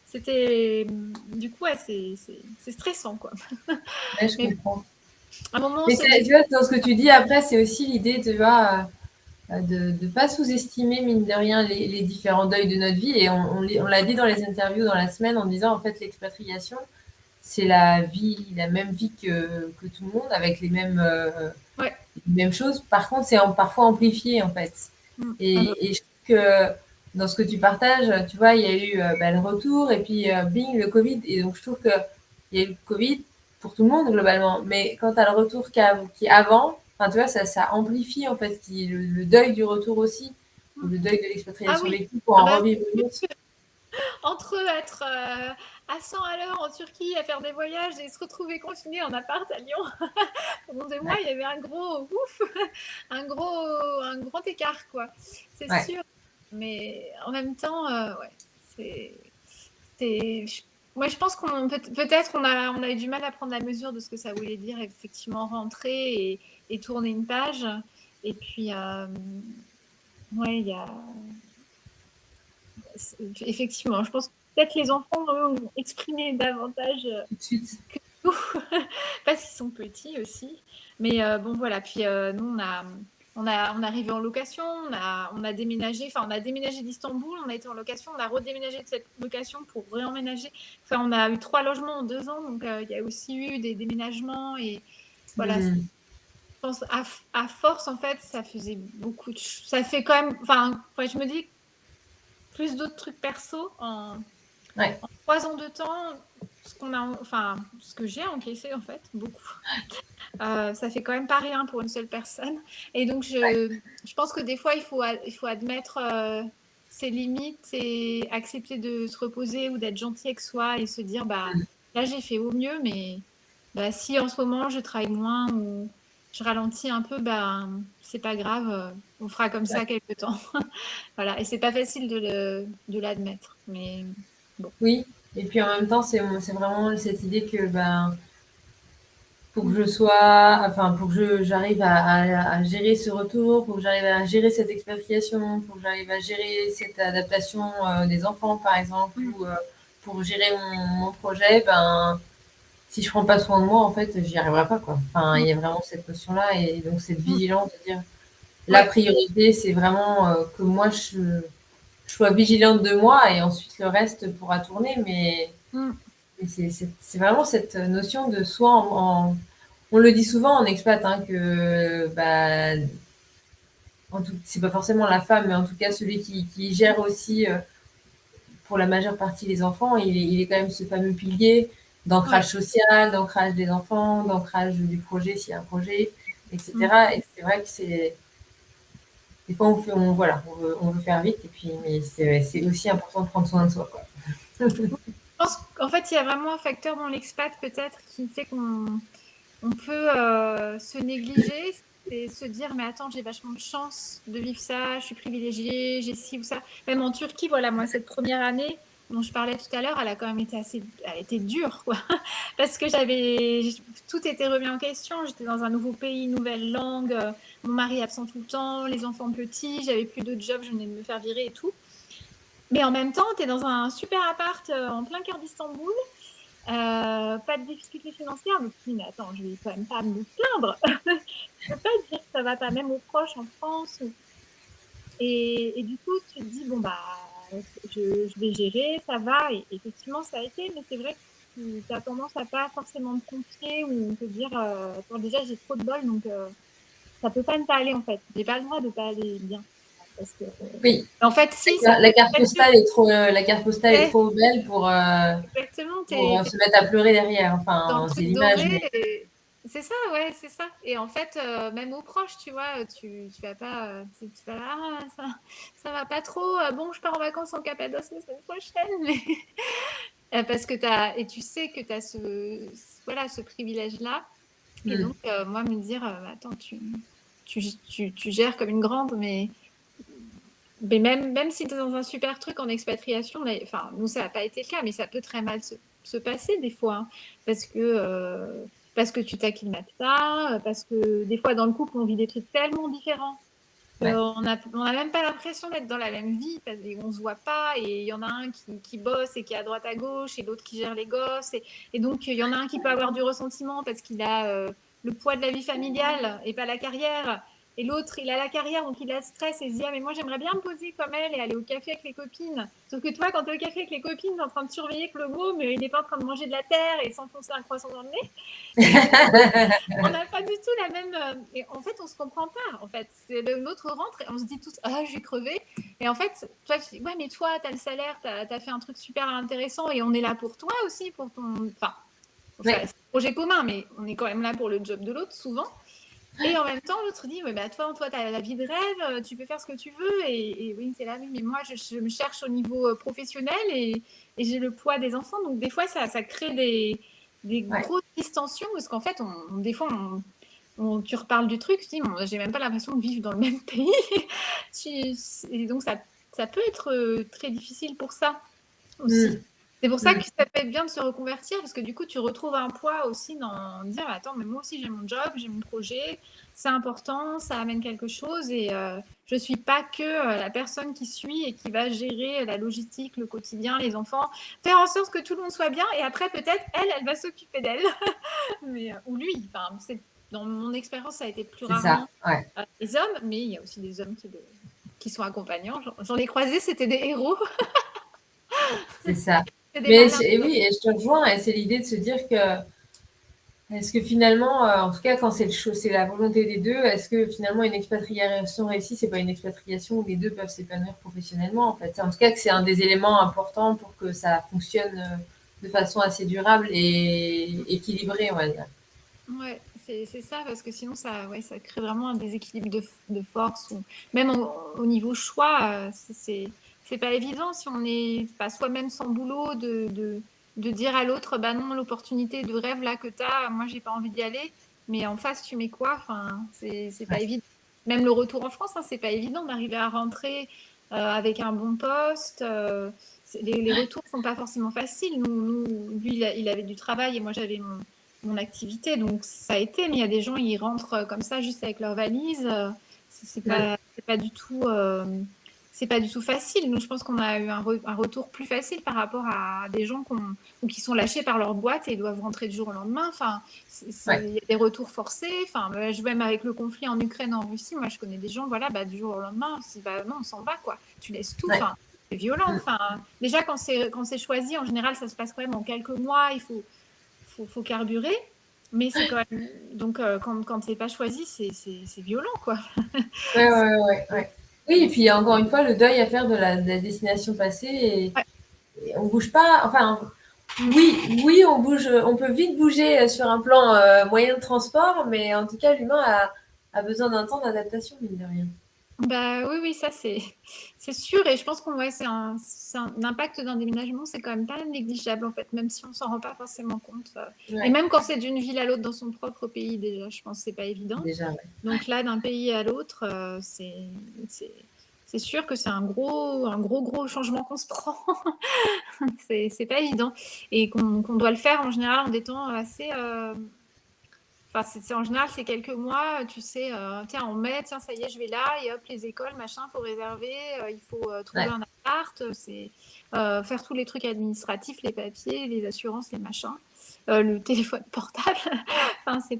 B: C'était du coup, ouais, c'est stressant, quoi.
A: Ouais, je
B: Mais
A: comprends.
B: à un moment, on
A: Mais
B: se dit,
A: tu vois, dans ce que tu dis après, c'est aussi l'idée, tu vois, de ne pas sous-estimer, mine de rien, les différents deuils de notre vie. Et on l'a dit dans les interviews dans la semaine en disant, en fait, l'expatriation, c'est la même vie que tout le monde, avec
B: ouais.
A: les mêmes choses. Par contre, c'est parfois amplifié, en fait.
B: Ah bah,
A: Et je trouve que dans ce que tu partages, tu vois, il y a eu le retour et puis bing, le Covid. Et donc, je trouve qu'il y a eu le Covid pour tout le monde, globalement. Mais quand tu as le retour qui est avant, enfin, tu vois, ça amplifie, en fait, le deuil du retour aussi, ou le deuil de
B: ah
A: l'expatriation
B: oui.
A: vécue pour
B: Ah
A: en
B: bah,
A: revivre une autre.
B: entre être à 100 à l'heure en Turquie à faire des voyages et se retrouver confiné en appart à Lyon pendant 2 mois,
A: Ouais,
B: il y avait un gros ouf, un grand écart, quoi. C'est
A: ouais.
B: sûr. Mais en même temps, ouais, c'est, moi, je pense qu'on peut-être on a eu du mal à prendre la mesure de ce que ça voulait dire effectivement rentrer et tourner une page. Et puis, ouais, il y a effectivement, je pense que peut-être les enfants ont exprimé davantage
A: Tout de suite.
B: que nous, parce qu'ils sont petits aussi. Mais bon, voilà. Puis nous, on est arrivé en location, on a déménagé, on a déménagé d'Istanbul, on a été en location, on a redéménagé de cette location pour réemménager. On a eu 3 logements en 2 ans, donc il y a aussi eu des déménagements, et voilà. Je
A: Hmm.
B: pense à force, en fait, ça faisait beaucoup ça fait quand même, je me dis plus d'autres trucs perso
A: Ouais.
B: en 3 ans de temps, ce que j'ai encaissé, en fait, beaucoup. Ça fait quand même pas rien pour une seule personne. Et donc, je pense que des fois, il faut admettre ses limites et accepter de se reposer ou d'être gentil avec soi et se dire, bah, là, j'ai fait au mieux, mais bah, si en ce moment, je travaille moins ou je ralentis un peu, bah, c'est pas grave, on fera comme
A: Ouais.
B: ça quelques temps. Voilà. Et c'est pas facile de l'admettre, mais bon.
A: Oui. Et puis en même temps, c'est vraiment cette idée que ben, pour que je sois, enfin, pour que j'arrive à gérer ce retour, pour que j'arrive à gérer cette expatriation, pour que j'arrive à gérer cette adaptation des enfants, par exemple,
B: Mm.
A: ou pour gérer mon projet, ben, si je prends pas soin de moi, en fait, j'y arriverai pas, quoi. Enfin, il
B: Mm.
A: y a vraiment cette notion-là et donc cette
B: Mm.
A: vigilance de dire la
B: Ouais.
A: priorité, c'est vraiment que moi, je sois vigilante de moi et ensuite le reste pourra tourner,
B: Mm.
A: mais c'est vraiment cette notion de soi on le dit souvent en expat, hein, que bah, c'est pas forcément la femme, mais en tout cas celui qui gère aussi pour la majeure partie les enfants, il est quand même ce fameux pilier
B: Ouais.
A: d'ancrage social, d'ancrage des enfants, d'ancrage du projet s'il y a un projet,
B: Mm.
A: etc. Et c'est vrai que des fois voilà, on veut faire vite, et puis mais c'est aussi important de prendre soin de soi, quoi.
B: Je pense qu'en fait, il y a vraiment un facteur dans l'expat peut-être qui fait qu'on peut se négliger, c'est se dire mais attends, j'ai vachement de chance de vivre ça, je suis privilégiée, j'ai ci ou ça. Même en Turquie, voilà, moi cette première année dont je parlais tout à l'heure, elle a quand même été elle était dure, quoi, parce que tout était remis en question. J'étais dans un nouveau pays, nouvelle langue, mon mari absent tout le temps, les enfants petits, j'avais plus de job, je venais de me faire virer et tout. Mais en même temps, tu es dans un super appart en plein cœur d'Istanbul, pas de difficultés financières, mais tu te dis, mais attends, je vais quand même pas me plaindre. Je peux pas dire que ça va pas, même aux proches en France. Et du coup, tu te dis, bon, bah, je vais gérer, ça va. Et effectivement, ça a été, mais c'est vrai que tu as tendance à pas forcément te confier ou te dire, attends, déjà, j'ai trop de bol, donc ça peut pas ne pas aller, en fait. J'ai pas le droit de pas aller bien. Parce que,
A: Oui,
B: en fait, si, ça peut
A: la
B: être
A: carte
B: très dur.
A: postale est la carte postale est
B: Ouais,
A: trop belle
B: exactement,
A: pour se mettre à pleurer derrière.
B: dans le
A: Enfin, c'est
B: truc
A: l'image,
B: doré.
A: mais
B: C'est ça, ouais, c'est ça. Et en fait, même aux proches, tu vois, tu vas pas, tu vas là, ah, ça va pas trop. Bon, je pars en vacances en Cappadoce la semaine prochaine, mais parce que et tu sais que tu as voilà, ce privilège-là. Et
A: Mm.
B: donc, moi, me dire, attends, tu gères comme une grande, mais même si tu es dans un super truc en expatriation, là, enfin, nous, ça n'a pas été le cas, mais ça peut très mal se passer des fois, hein, parce que tu t'acclimates pas, parce que des fois, dans le couple, on vit des trucs tellement différents
A: Ouais.
B: qu'on n'a même pas l'impression d'être dans la même vie, parce qu'on se voit pas, et il y en a un qui bosse et qui est à droite à gauche, et l'autre qui gère les gosses, et donc il y en a un qui peut avoir du ressentiment parce qu'il a le poids de la vie familiale et pas la carrière, et l'autre il a la carrière donc il a le stress et il se dit ah mais moi j'aimerais bien me poser comme elle et aller au café avec les copines, sauf que toi quand tu es au café avec les copines, tu es en train de surveiller que le môme il n'est pas en train de manger de la terre et s'enfoncer un croissant dans le nez, et on n'a pas du tout la même. Et en fait, on se comprend pas. En fait, l'autre rentre et on se dit tous ah je vais crever. Et en fait, toi tu dis ouais mais toi t'as le salaire, t'as fait un truc super intéressant et on est là pour toi aussi pour ton. Enfin, c'est un
A: Ouais.
B: projet commun, mais on est quand même là pour le job de l'autre souvent. Et en même temps, l'autre dit ouais, bah, toi, tu as la vie de rêve, tu peux faire ce que tu veux. Et oui, c'est là, oui, mais moi, je me cherche au niveau professionnel et j'ai le poids des enfants. Donc, des fois, ça crée des
A: Ouais.
B: grosses distensions parce qu'en fait, des fois, tu reparles du truc, tu dis, bon, j'ai même pas l'impression de vivre dans le même pays. Et donc, ça peut être très difficile pour ça aussi.
A: Mm.
B: C'est pour ça que
A: Mm.
B: ça peut être bien de se reconvertir parce que du coup, tu retrouves un poids aussi dans dire attends, mais moi aussi j'ai mon job, j'ai mon projet, c'est important, ça amène quelque chose et je suis pas que la personne qui suit et qui va gérer la logistique, le quotidien, les enfants, faire en sorte que tout le monde soit bien et après peut-être elle va s'occuper d'elle. Mais ou lui, enfin, dans mon expérience, ça a été plus
A: C'est ça.
B: rarement
A: Ouais.
B: les hommes, mais il y a aussi des hommes qui sont accompagnants. J'en ai croisé, c'était des héros,
A: C'est ça.
B: c'est des
A: Mais
B: malins.
A: et oui, et je te rejoins, et c'est l'idée de se dire que est-ce que finalement, en tout cas quand c'est la volonté des deux, est-ce que finalement une expatriation réussie, c'est pas une expatriation où les deux peuvent s'épanouir professionnellement en fait. En tout cas que c'est un des éléments importants pour que ça fonctionne de façon assez durable et équilibrée, on va dire.
B: Ouais, c'est ça, parce que sinon, ouais, ça crée vraiment un déséquilibre de force, ou même au niveau choix, c'est pas évident si on n'est pas soi-même sans boulot de dire à l'autre, bah non, l'opportunité de rêve là que t'as, moi j'ai pas envie d'y aller, mais en face, tu mets quoi? Enfin, c'est pas
A: Ouais.
B: évident. Même le retour en France, hein, c'est pas évident d'arriver à rentrer avec un bon poste. Les retours sont pas forcément faciles. Lui, il avait du travail et moi j'avais mon activité. Donc ça a été, mais il y a des gens, ils rentrent comme ça juste avec leur valise.
A: Mm.
B: C'est pas du tout, c'est pas du tout facile. Nous, je pense qu'on a eu un retour plus facile par rapport à des gens ou qui sont lâchés par leur boîte et doivent rentrer du jour au lendemain. Enfin,
A: Ouais.
B: il y a des retours forcés. Enfin, même avec le conflit en Ukraine, en Russie, moi, je connais des gens, voilà, bah, du jour au lendemain, bah, non, on s'en va, quoi. Tu laisses tout.
A: Ouais.
B: Enfin, c'est violent.
A: Mm.
B: Enfin, déjà, quand c'est choisi, en général, ça se passe quand même en quelques mois. Faut carburer, mais c'est quand même. Donc, quand c'est pas choisi, c'est violent, quoi.
A: Ouais, ouais, ouais, ouais. Oui, et
B: Et
A: puis il y a encore une fois le deuil à faire de la destination passée
B: ouais.
A: et on bouge pas. Enfin, oui, oui, on bouge, on peut vite bouger sur un plan moyen de transport, mais en tout cas, l'humain a besoin d'un temps d'adaptation, mine de rien.
B: Bah oui, oui, ça c'est sûr. Et je pense qu'on ouais, l'impact d'un déménagement, c'est quand même pas négligeable en fait, même si on s'en rend pas forcément compte. Et
A: Ouais,
B: même quand c'est d'une ville à l'autre dans son propre pays, déjà, je pense que c'est pas évident.
A: déjà, ouais.
B: Donc là, d'un pays à l'autre, c'est c'est sûr que c'est un gros changement qu'on se prend. C'est pas évident. Et qu'on doit le faire en général en des temps assez. Enfin, en général, c'est quelques mois, tu sais, tiens, en mai, tiens, ça y est, je vais là, et hop, les écoles, machin, faut réserver, il faut trouver
A: Ouais,
B: un appart, c'est faire tous les trucs administratifs, les papiers, les assurances, les machins, le téléphone portable. Enfin,
A: ça. Et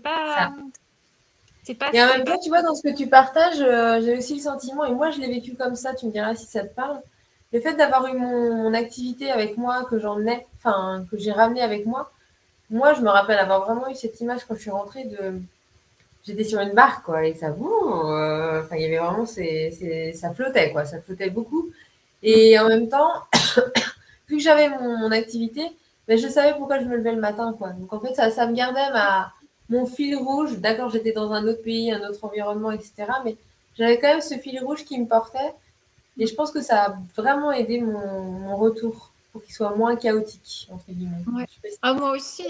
A: en
B: c'est
A: même
B: pas.
A: temps, tu vois, dans ce que tu partages, j'ai aussi le sentiment, et moi je l'ai vécu comme ça, tu me diras si ça te parle, le fait d'avoir eu mon activité avec moi, que j'emmenais, enfin, que j'ai ramené avec moi, moi je me rappelle avoir vraiment eu cette image quand je suis rentrée de. J'étais sur une barque, quoi, et ça, enfin, il y avait vraiment, ça flottait, quoi, ça flottait beaucoup. Et en même temps, vu que j'avais mon activité, ben, je savais pourquoi je me levais le matin, quoi. Donc en fait, ça me gardait mon fil rouge. D'accord, j'étais dans un autre pays, un autre environnement, etc. Mais j'avais quand même ce fil rouge qui me portait. Et je pense que ça a vraiment aidé mon retour pour qu'il soit moins chaotique, entre guillemets.
B: Ouais.
A: Je sais pas si-
B: Ah, moi aussi,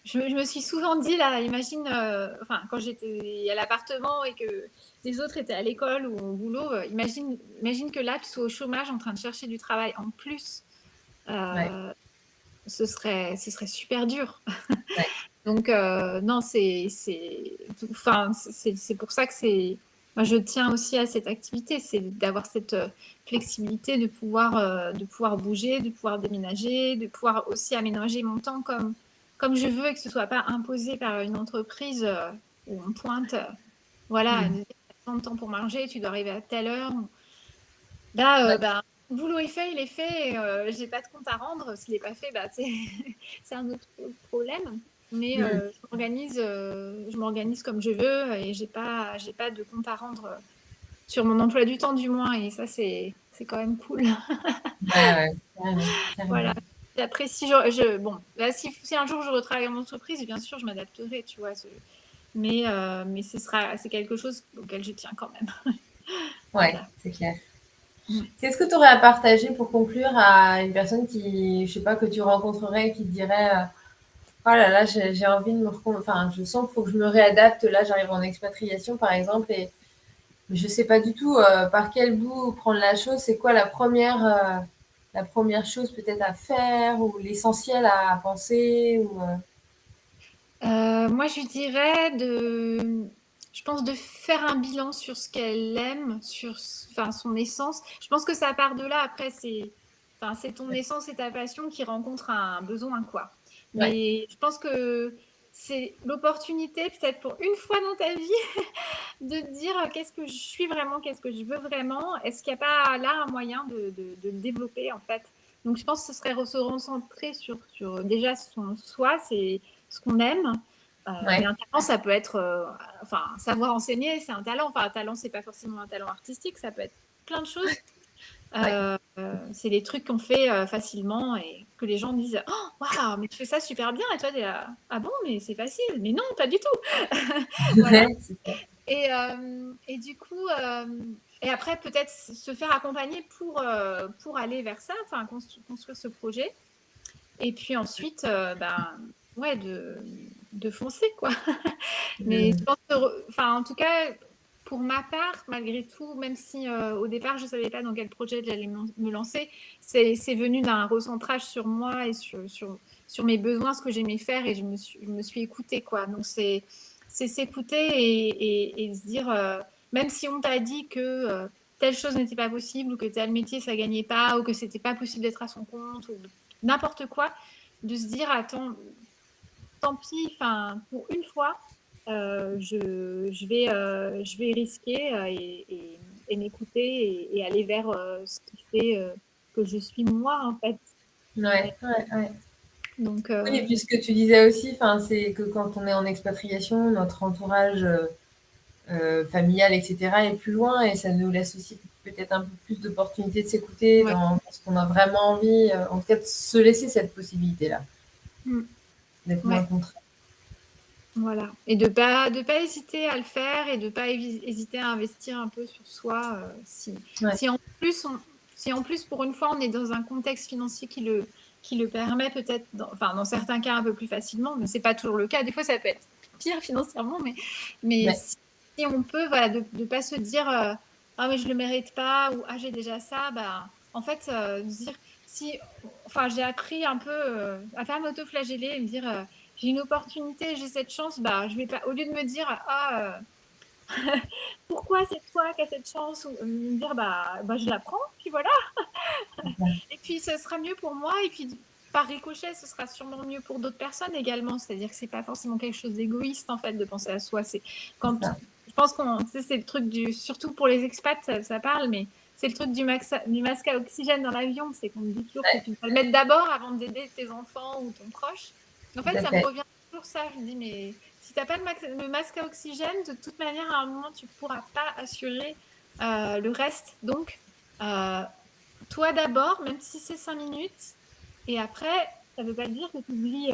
B: je me suis souvent dit, là, imagine, enfin, quand j'étais à l'appartement et que les autres étaient à l'école ou au boulot, imagine que là, tu sois au chômage en train de chercher du travail en plus.
A: Ouais,
B: Euh, ce serait super dur.
A: ouais,
B: Donc, non, enfin, c'est pour ça que moi, je tiens aussi à cette activité, c'est d'avoir cette flexibilité de pouvoir bouger, de pouvoir déménager, de pouvoir aussi aménager mon temps comme je veux et que ce soit pas imposé par une entreprise où on pointe, voilà,
A: mm,
B: tant de temps pour manger, tu dois arriver à telle heure. Là,
A: ouais,
B: bah, le boulot est fait, il est fait. J'ai pas de compte à rendre. S'il n'est pas fait, bah, c'est un autre problème. Mais
A: mm.
B: je m'organise comme je veux et j'ai pas de compte à rendre sur mon emploi du temps du moins. Et ça, c'est quand même cool.
A: Ouais, ouais, carrément, carrément.
B: Voilà. Et après, bon, là, si un jour je retravaille en entreprise, bien sûr, je m'adapterai, tu vois. Mais c'est quelque chose auquel je tiens quand même.
A: Ouais,
B: Voilà.
A: c'est clair.
B: Ouais.
A: Qu'est-ce que tu aurais à partager pour conclure à une personne qui, je sais pas, que tu rencontrerais et qui te dirait oh là là, j'ai envie de enfin, je sens qu'il faut que je me réadapte. Là, j'arrive en expatriation, par exemple, et mais je sais pas du tout par quel bout prendre la chose. C'est quoi la première chose peut-être à faire ou l'essentiel à penser ou
B: Moi, je dirais je pense de faire un bilan sur ce qu'elle aime, enfin, son essence. Je pense que ça part de là. Après, enfin, c'est ton essence et ta passion qui rencontrent un besoin, quoi.
A: ouais,
B: Mais je pense que c'est l'opportunité, peut-être pour une fois dans ta vie, de te dire qu'est-ce que je suis vraiment, qu'est-ce que je veux vraiment. Est-ce qu'il n'y a pas là un moyen de le développer, en fait? Donc, je pense que ce serait se recentrer sur déjà son soi, c'est ce qu'on aime. Mais
A: ouais,
B: un talent, ça peut être, enfin, savoir enseigner, c'est un talent. Enfin, un talent, c'est pas forcément un talent artistique, ça peut être plein de choses.
A: ouais,
B: C'est des trucs qu'on fait facilement et que les gens disent oh, waouh, mais tu fais ça super bien. Et toi, tu es là, ah bon, mais c'est facile. Mais non, pas du tout. Voilà.
A: ouais, c'est ça.
B: Et du coup, et après, peut-être se faire accompagner pour aller vers ça, enfin, construire ce projet. Et puis ensuite, ben, ouais, de foncer, quoi. Mais je
A: Mm.
B: pense que, enfin, en tout cas, pour ma part, malgré tout, même si au départ, je ne savais pas dans quel projet j'allais me lancer, c'est venu d'un recentrage sur moi et sur mes besoins, ce que j'aimais faire, et je me suis écoutée, quoi. Donc, c'est s'écouter et se dire, même si on t'a dit que telle chose n'était pas possible, ou que tel métier, ça gagnait pas, ou que c'était pas possible d'être à son compte, ou n'importe quoi, de se dire, attends, tant pis, enfin, pour une fois, je vais risquer et m'écouter et aller vers ce qui fait que je suis moi, en fait.
A: Ouais, ouais, ouais.
B: Donc,
A: Oui, et puis ce que tu disais aussi, enfin, c'est que quand on est en expatriation, notre entourage familial, etc., est plus loin et ça nous laisse aussi peut-être un peu plus d'opportunités de s'écouter
B: ouais.
A: dans ce qu'on a vraiment envie, en tout cas de se laisser cette possibilité-là,
B: Mm.
A: d'être moins
B: Ouais.
A: contraint.
B: Voilà. Et de pas hésiter à le faire et de pas hésiter à investir un peu sur soi
A: Ouais,
B: si en plus si en plus pour une fois on est dans un contexte financier qui le permet peut-être enfin dans certains cas un peu plus facilement, mais c'est pas toujours le cas. Des fois ça peut être pire financièrement, mais
A: ouais,
B: si on peut voilà de pas se dire ah mais je le mérite pas ou ah j'ai déjà ça, bah en fait se dire si enfin j'ai appris un peu à pas m'auto-flageller et me dire j'ai une opportunité, j'ai cette chance, bah, je vais pas, au lieu de me dire, ah, pourquoi c'est toi qui as cette chance, ou me dire, bah, je la prends, puis voilà. Et puis, ce sera mieux pour moi, et puis, par ricochet, ce sera sûrement mieux pour d'autres personnes également. C'est-à-dire que c'est pas forcément quelque chose d'égoïste, en fait, de penser à soi. C'est
A: c'est
B: quand,
A: ça.
B: je pense qu'on, tu sais, c'est le truc surtout pour les expats, ça parle, mais c'est le truc du masque à oxygène dans l'avion. C'est qu'on me dit toujours que
A: Ouais,
B: tu dois le mettre d'abord avant d'aider tes enfants ou ton proche. En
A: tout
B: fait,
A: à
B: ça me
A: fait.
B: revient toujours ça. Je me dis, mais si t'as pas le masque à oxygène, de toute manière, à un moment, tu pourras pas assurer le reste. Donc, euh, toi d'abord, même si c'est 5 minutes, et après, ça ne veut pas dire que tu oublies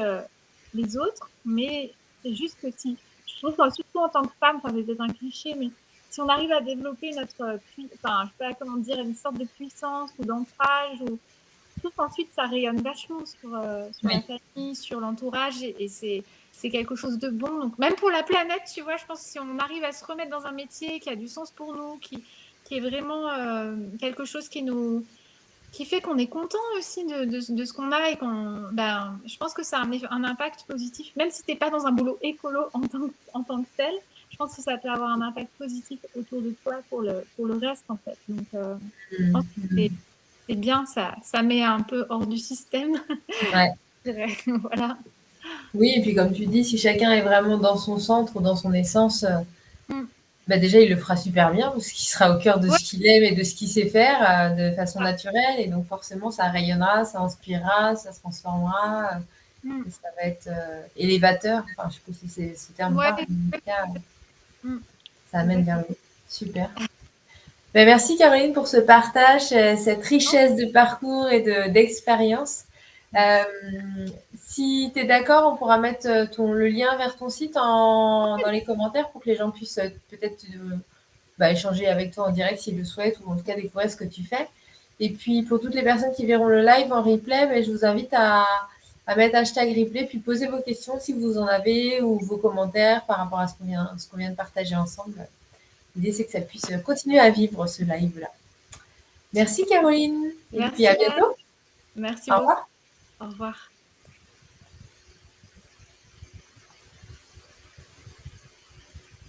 B: les autres, mais C'est juste que si, je trouve que surtout en tant que femme, enfin, c'est peut-être un cliché, mais si on arrive à développer notre, enfin, je sais pas comment dire, une sorte de puissance ou d'ancrage, ou je trouve qu'ensuite ça rayonne vachement sur la
A: Oui,
B: famille, sur l'entourage, et c'est quelque chose de bon. Donc même pour la planète, tu vois, je pense que si on arrive à se remettre dans un métier qui a du sens pour nous, qui est vraiment quelque chose qui fait qu'on est content aussi de ce qu'on a et ben, je pense que ça a un impact positif, même si t'es pas dans un boulot écolo en tant que tel, je pense que ça peut avoir un impact positif autour de toi pour le reste, en fait. Donc, je pense que c'est bien, ça met un peu hors du système.
A: ouais.
B: Je dirais. Voilà.
A: Oui, et puis comme tu dis, si chacun est vraiment dans son centre ou dans son essence,
B: Mm.
A: bah déjà, il le fera super bien parce qu'il sera au cœur de
B: Ouais.
A: ce qu'il aime et de ce qu'il sait faire de façon naturelle. Et donc, forcément, ça rayonnera, ça inspirera, ça se transformera
B: Mm.
A: et ça va être élévateur. Enfin, je sais pas si c'est ce terme
B: Ouais.
A: parle, mais en tout cas,
B: Mm.
A: ça amène vers
B: Exactement.
A: le haut. Super. Ben, merci Caroline pour ce partage, cette richesse de parcours et d'expérience. Euh, Si tu es d'accord, on pourra mettre le lien vers ton site dans les commentaires pour que les gens puissent peut-être échanger avec toi en direct s'ils le souhaitent ou en tout cas découvrir ce que tu fais. Et puis pour toutes les personnes qui verront le live en replay, je vous invite à mettre hashtag replay puis poser vos questions si vous en avez ou vos commentaires par rapport à ce qu'on vient de partager ensemble. L'idée, c'est que ça puisse continuer à vivre ce live-là. Merci Caroline. Et puis à
B: Merci, Anne.
A: bientôt.
B: Merci
A: Au
B: beaucoup.
A: revoir.
B: Au revoir.